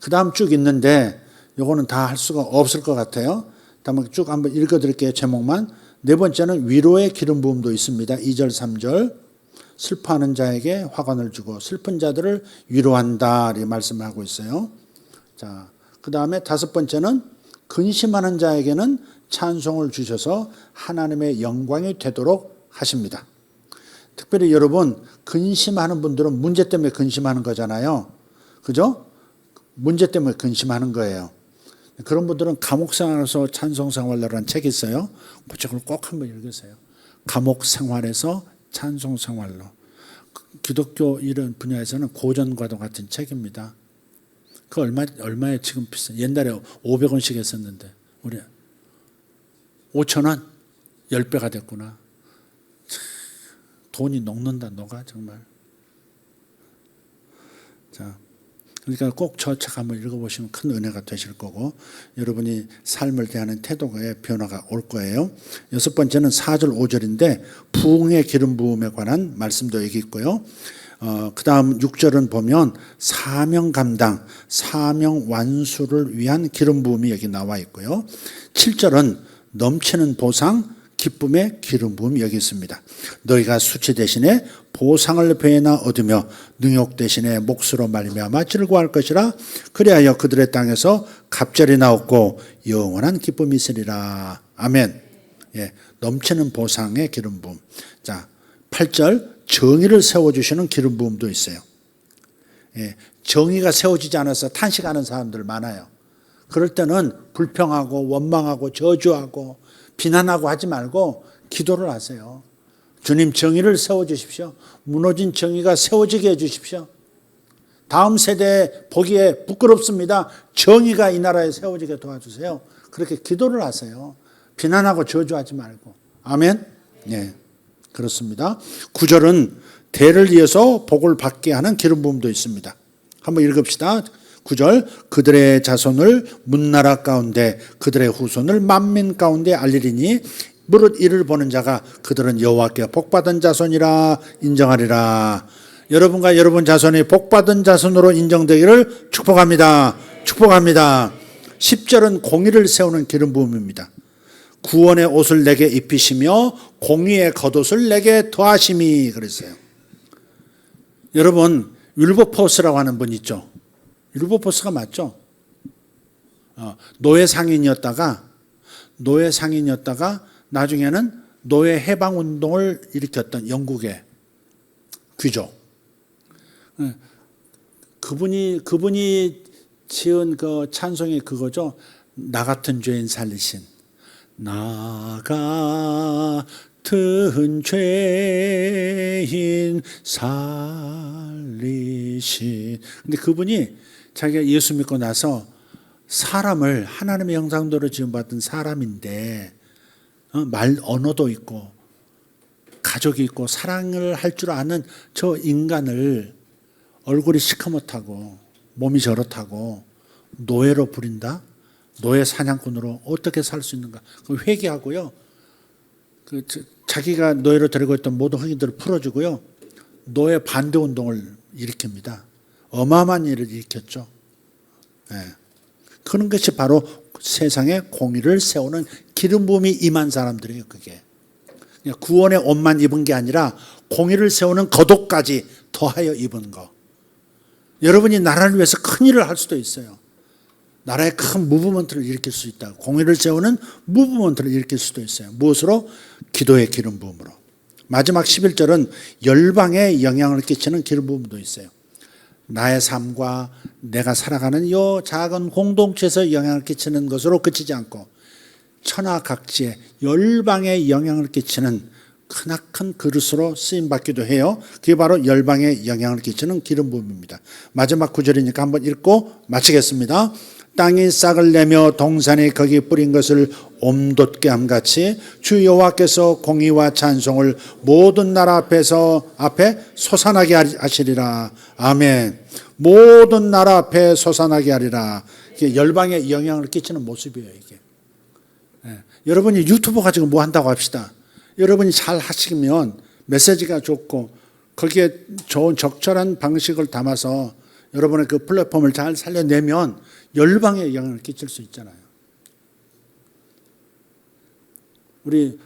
그 다음 쭉 있는데 요거는 다 할 수가 없을 것 같아요. 다음 쭉 한번 읽어드릴게요. 제목만. 네 번째는 위로의 기름 부음도 있습니다. 2절 3절. 슬퍼하는 자에게 화관을 주고 슬픈 자들을 위로한다 이 말씀하고 있어요. 자, 그 다음에 다섯 번째는 근심하는 자에게는 찬송을 주셔서 하나님의 영광이 되도록 하십니다. 특별히 여러분, 근심하는 분들은 문제 때문에 근심하는 거잖아요. 그죠? 문제 때문에 근심하는 거예요. 그런 분들은 감옥생활에서 찬송생활이라는 책이 있어요. 그 책을 꼭 한번 읽으세요. 감옥생활에서 찬송생활로. 기독교 이런 분야에서는 고전과도 같은 책입니다. 그 얼마에 지금 비싸? 옛날에 500원씩 했었는데 우리 5,000원 10배가 됐구나. 돈이 녹는다 녹아 정말. 자, 그러니까 꼭 저 책 한번 읽어보시면 큰 은혜가 되실 거고 여러분이 삶을 대하는 태도의 변화가 올 거예요. 여섯 번째는 4절 5절인데 부흥의 기름 부음에 관한 말씀도 여기 있고요. 그 다음 6절은 보면 사명 감당, 사명 완수를 위한 기름 부음이 여기 나와 있고요. 7절은 넘치는 보상, 기쁨의 기름 부음이 여기 있습니다. 너희가 수치 대신에 보상을 배에나 얻으며 능욕 대신에 몫으로 말미암아 즐거워할 것이라. 그리하여 그들의 땅에서 갑절이 나옵고 영원한 기쁨이 있으리라. 아멘. 예, 넘치는 보상의 기름 부음. 자, 8절 정의를 세워주시는 기름 부음도 있어요. 예, 정의가 세워지지 않아서 탄식하는 사람들 많아요. 그럴 때는 불평하고 원망하고 저주하고 비난하고 하지 말고 기도를 하세요. 주님, 정의를 세워주십시오. 무너진 정의가 세워지게 해주십시오. 다음 세대에 보기에 부끄럽습니다. 정의가 이 나라에 세워지게 도와주세요. 그렇게 기도를 하세요. 비난하고 저주하지 말고. 아멘? 네, 그렇습니다. 9절은 대를 이어서 복을 받게 하는 기름 부음도 있습니다. 한번 읽읍시다. 9절, 그들의 자손을 문나라 가운데 그들의 후손을 만민 가운데 알리리니 무릇 이를 보는 자가 그들은 여호와께 복받은 자손이라 인정하리라. 여러분과 여러분 자손이 복받은 자손으로 인정되기를 축복합니다. 축복합니다. 10절은 공의를 세우는 기름 부음입니다. 구원의 옷을 내게 입히시며 공의의 겉옷을 내게 더하심이 그랬어요. 여러분, 윌버포스라고 하는 분 있죠? 윌버포스가 맞죠? 노예 상인이었다가 나중에는 노예 해방 운동을 일으켰던 영국의 귀족. 그분이 지은 그 찬송이 그거죠. 나 같은 죄인 살리신, 나 같은 죄인 살리신. 근데 그분이 자기가 예수 믿고 나서 사람을 하나님의 형상대로 지음받은 사람인데 말 언어도 있고 가족이 있고 사랑을 할 줄 아는 저 인간을 얼굴이 시커멓다고 몸이 저렇다고 노예로 부린다? 노예 사냥꾼으로 어떻게 살 수 있는가? 회개하고요. 자기가 노예로 데리고 있던 모든 흑인들을 풀어주고요. 노예 반대 운동을 일으킵니다. 어마어마한 일을 일으켰죠. 네. 그런 것이 바로 세상에 공의를 세우는 기름 부음이 임한 사람들이에요. 그게 구원의 옷만 입은 게 아니라 공의를 세우는 겉옷까지 더하여 입은 거. 여러분이 나라를 위해서 큰 일을 할 수도 있어요. 나라의 큰 무브먼트를 일으킬 수 있다. 공의를 세우는 무브먼트를 일으킬 수도 있어요. 무엇으로? 기도의 기름 부음으로. 마지막 11절은 열방에 영향을 끼치는 기름 부음도 있어요. 나의 삶과 내가 살아가는 이 작은 공동체에서 영향을 끼치는 것으로 그치지 않고 천하각지에 열방에 영향을 끼치는 크나큰 그릇으로 쓰임받기도 해요. 그게 바로 열방에 영향을 끼치는 기름 부음입니다. 마지막 9절이니까 한번 읽고 마치겠습니다. 땅이 싹을 내며 동산이 거기 뿌린 것을 옴돋게 함같이 주 여호와께서 공의와 찬송을 모든 나라 앞에 솟아나게 하시리라. 아멘. 모든 나라 앞에 솟아나게 하리라. 이게 열방에 영향을 끼치는 모습이에요. 이게. 네. 여러분이 유튜브 가지고 뭐 한다고 합시다. 여러분이 잘 하시면 메시지가 좋고 거기에 좋은 적절한 방식을 담아서 여러분의 그 플랫폼을 잘 살려내면 열방에 영향을 끼칠 수 있잖아요. 우리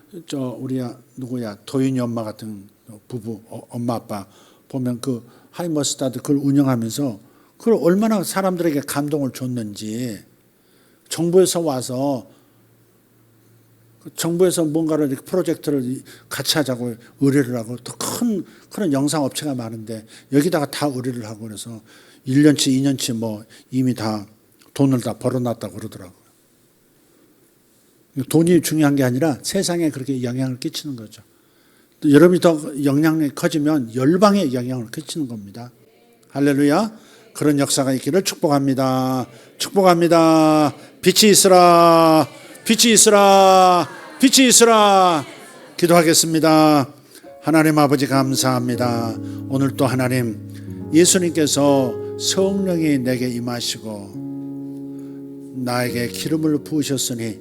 누구야 도윤이 엄마 같은 부부 엄마 아빠 보면 그 하이머스타드 그걸 운영하면서 그걸 얼마나 사람들에게 감동을 줬는지 정부에서 와서 정부에서 뭔가를 이렇게 프로젝트를 같이 하자고 의뢰를 하고 더 큰 그런 영상 업체가 많은데 여기다가 다 의뢰를 하고 그래서 1년치 2년치 뭐 이미 다 돈을 다 벌어놨다고 그러더라고요. 돈이 중요한 게 아니라 세상에 그렇게 영향을 끼치는 거죠. 또 여러분이 더 영향력이 커지면 열방에 영향을 끼치는 겁니다. 할렐루야. 그런 역사가 있기를 축복합니다. 축복합니다. 빛이 있으라. 빛이 있으라. 빛이 있으라. 기도하겠습니다. 하나님 아버지 감사합니다. 오늘 또 하나님 예수님께서 성령이 내게 임하시고 나에게 기름을 부으셨으니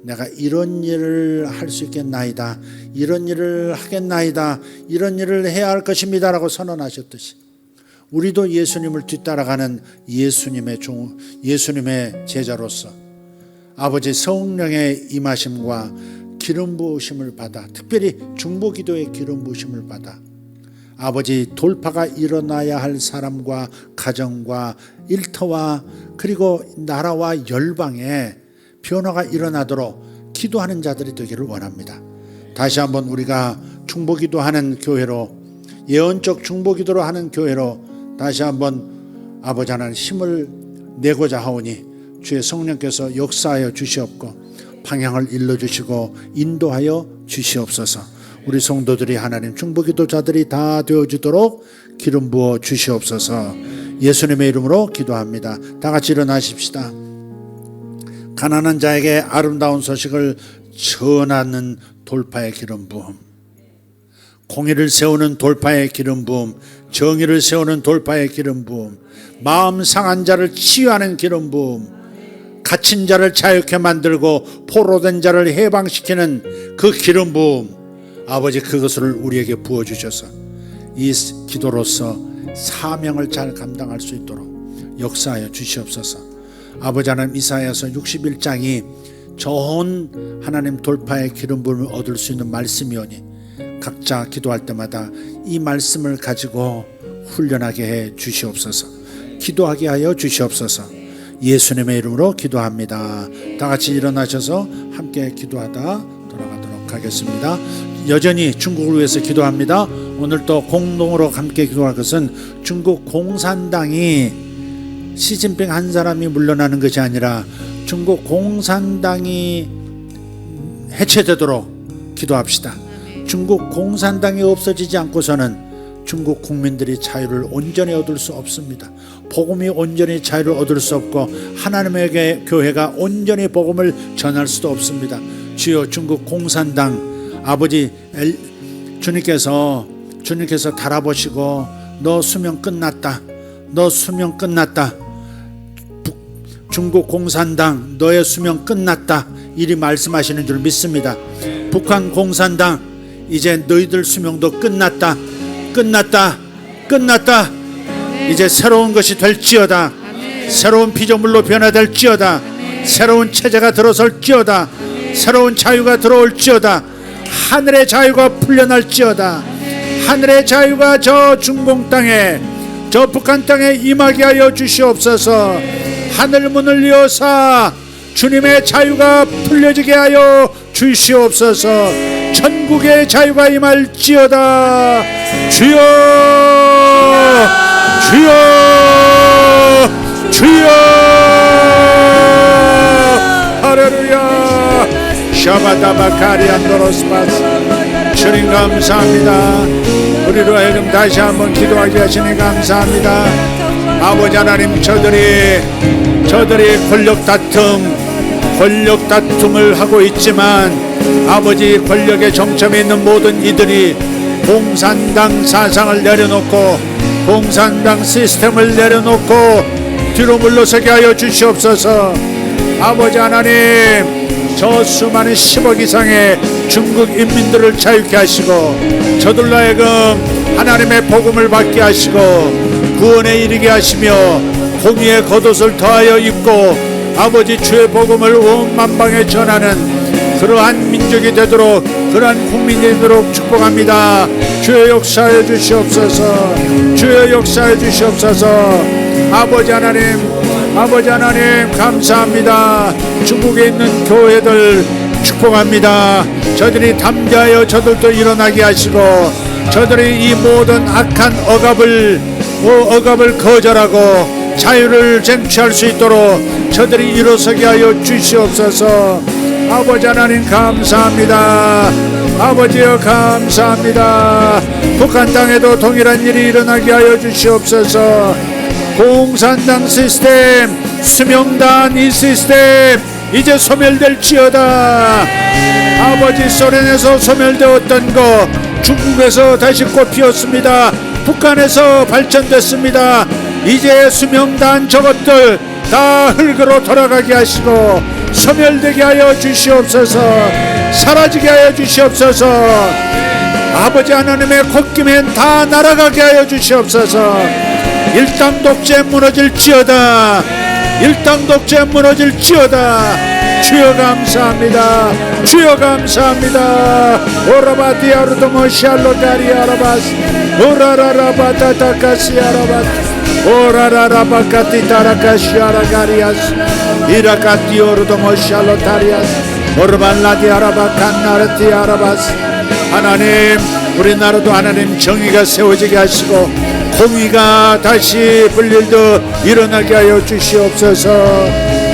내가 이런 일을 할 수 있겠나이다. 이런 일을 하겠나이다. 이런 일을 해야 할 것입니다. 라고 선언하셨듯이 우리도 예수님을 뒤따라가는 예수님의 제자로서 아버지 성령의 임하심과 기름 부으심을 받아 특별히 중보기도의 기름 부으심을 받아 아버지 돌파가 일어나야 할 사람과 가정과 일터와 그리고 나라와 열방에 변화가 일어나도록 기도하는 자들이 되기를 원합니다. 다시 한번 우리가 중보기도하는 교회로 예언적 중보기도로 하는 교회로 다시 한번 아버지 하나님 힘을 내고자 하오니 주의 성령께서 역사하여 주시옵고 방향을 일러주시고 인도하여 주시옵소서. 우리 성도들이 하나님 중보기도자들이 다 되어주도록 기름 부어 주시옵소서. 예수님의 이름으로 기도합니다. 다 같이 일어나십시다. 가난한 자에게 아름다운 소식을 전하는 돌파의 기름 부음, 공의를 세우는 돌파의 기름 부음, 정의를 세우는 돌파의 기름 부음, 마음 상한 자를 치유하는 기름 부음, 갇힌 자를 자유케 만들고 포로된 자를 해방시키는 그 기름 부음, 아버지 그것을 우리에게 부어주셔서 이 기도로서 사명을 잘 감당할 수 있도록 역사하여 주시옵소서. 아버지 하나님, 이사야서 61장이 좋은 하나님 돌파의 기름 부음을 얻을 수 있는 말씀이오니 각자 기도할 때마다 이 말씀을 가지고 훈련하게 해 주시옵소서. 기도하게 하여 주시옵소서. 예수님의 이름으로 기도합니다. 다 같이 일어나셔서 함께 기도하다 돌아가도록 하겠습니다. 여전히 중국을 위해서 기도합니다. 오늘 또 공동으로 함께 기도할 것은 중국 공산당이 시진핑 한 사람이 물러나는 것이 아니라 중국 공산당이 해체되도록 기도합시다. 중국 공산당이 없어지지 않고서는 중국 국민들이 자유를 온전히 얻을 수 없습니다. 복음이 온전히 자유를 얻을 수 없고 하나님의 교회가 온전히 복음을 전할 수도 없습니다. 주여, 중국 공산당 아버지 주님께서 달아보시고 너 수명 끝났다, 너 수명 끝났다, 중국 공산당 너의 수명 끝났다, 이리 말씀하시는 줄 믿습니다. 북한 공산당 이제 너희들 수명도 끝났다, 끝났다, 끝났다. 이제 새로운 것이 될지어다. 새로운 피조물로 변화될지어다. 새로운 체제가 들어설지어다. 새로운 자유가 들어올지어다. 하늘의 자유가 풀려날지어다. 하늘의 자유가 저 중공 땅에, 저 북한 땅에 임하게 하여 주시옵소서. 하늘 문을 여사 주님의 자유가 풀려지게 하여 주시옵소서. 천국의 자유가 임할지어다. 주여, 주여, 주여. 할렐루야. 샤바다바카리안도로스파스. 주님 감사합니다. 우리로 하여금 다시 한번 기도하게 하시니 감사합니다. 아버지 하나님, 저들이 권력 다툼을 하고 있지만 아버지 권력의 정점에 있는 모든 이들이 공산당 사상을 내려놓고 공산당 시스템을 내려놓고 뒤로 물러서게 하여 주시옵소서. 아버지 하나님, 저 수많은 10억 이상의 중국 인민들을 자유케 하시고 저들로 하여금 하나님의 복음을 받게 하시고 구원에 이르게 하시며 공의의 겉옷을 더하여 입고 아버지 주의 복음을 온 만방에 전하는 그러한 민족이 되도록, 그러한 국민이 되도록 축복합니다. 주의 역사해 주시옵소서. 주의 역사해 주시옵소서. 아버지 하나님 감사합니다. 중국에 있는 교회들 축복합니다. 저들이 담대하여 저들도 일어나게 하시고 저들이 이 모든 악한 억압을 거절하고 자유를 쟁취할 수 있도록 저들이 일어서게 하여 주시옵소서. 아버지 하나님 감사합니다. 아버지여 감사합니다. 북한 땅에도 동일한 일이 일어나게 하여 주시옵소서. 공산당 시스템, 수명단 이 시스템 이제 소멸될지어다. 아버지, 소련에서 소멸되었던 거 중국에서 다시 꽃피었습니다. 북한에서 발전됐습니다. 이제 수명단 저것들 다 흙으로 돌아가게 하시고 소멸되게 하여 주시옵소서. 사라지게 하여 주시옵소서. 아버지 하나님의 콧김엔 다 날아가게 하여 주시옵소서. 일당 독재 무너질지어다. 일당 독재 무너질지어다. 주여 감사합니다. 주여 감사합니다. 오라바디아르도모 샬로다리아라바스 오라라라바타타카시아라바스 오라라라바카티타라카시아라가리아스 이라카티오르도모 샬로타리아스 오르반라디아라바칸나르티아라바스. 하나님, 우리나라도 하나님 정의가 세워지게 하시고 공의가 다시 불릴듯 일어나게 하여 주시옵소서.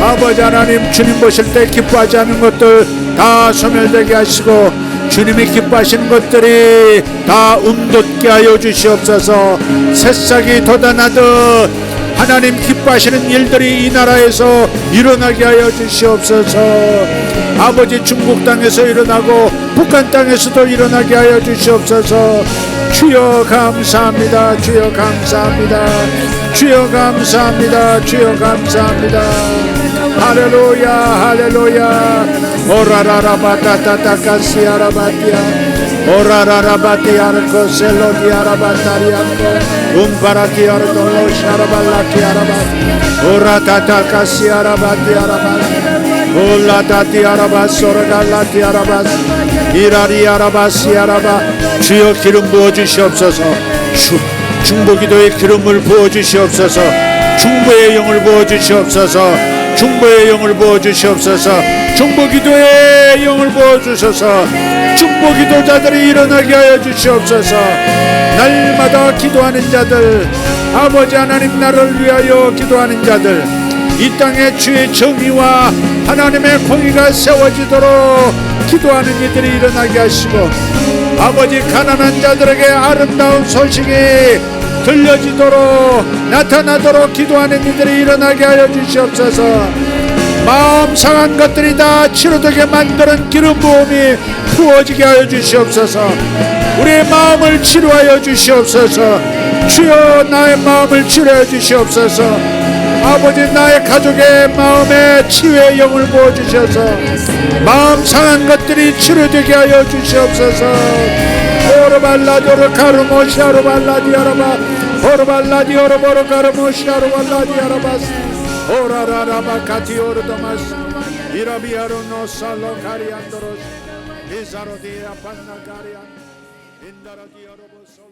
아버지 하나님, 주님 보실 때 기뻐하지 않는 것들 다 소멸되게 하시고 주님이 기뻐하시는 것들이 다 움돋게 하여 주시옵소서. 새싹이 돋아나듯 하나님 기뻐하시는 일들이 이 나라에서 일어나게 하여 주시옵소서. 아버지, 중국 땅에서 일어나고 북한 땅에서도 일어나게 하여 주시옵소서. 주여 감사합니다. 주여 감사합니다. 주여 감사합니다. 주여 감사합니다. 할렐루야 할렐루야. 오라라라바타타타카시아라바티아 오라라라바티아르코셀로디아라바타리아코 움바라티아르돌로샤라발라티아라바 오라타타카시아라바티아라바 올라타티아라바소라갈라티아라바 이라리아라바시아라바. 주여 기름 부어주시옵소서. 중보기도의 기름을 부어주시옵소서. 중보의 영을 부어주시옵소서. 중보의 영을 부어주시옵소서. 중보기도의 영을 부어주셔서 중보기도자들이 일어나게 하여 주시옵소서. 날마다 기도하는 자들, 아버지 하나님 나라를 위하여 기도하는 자들, 이 땅에 주의 정의와 하나님의 공의가 세워지도록 기도하는 이들이 일어나게 하시고, 아버지 가난한 자들에게 아름다운 소식이 들려지도록 나타나도록 기도하는 이들이 일어나게 하여 주시옵소서. 마음 상한 것들이 다 치료되게 만드는 기름 부음이 부어지게 하여 주시옵소서. 우리의 마음을 치료하여 주시옵소서. 주여 나의 마음을 치료하여 주시옵소서. 아버지, 나의 가족의 마음에 치유의 영을 부어주셔서 마음 상한 것들이 치료되게 하여 주시옵소서. 오르발라디오르 카르모시아르발라디아라바 오르발라디오르 카르모시아르발라디아라바스 오라라라바카티오르도마스 이라비아르노살로 카리안도로스 이사로디아 판나카리안 인다라디아로보솔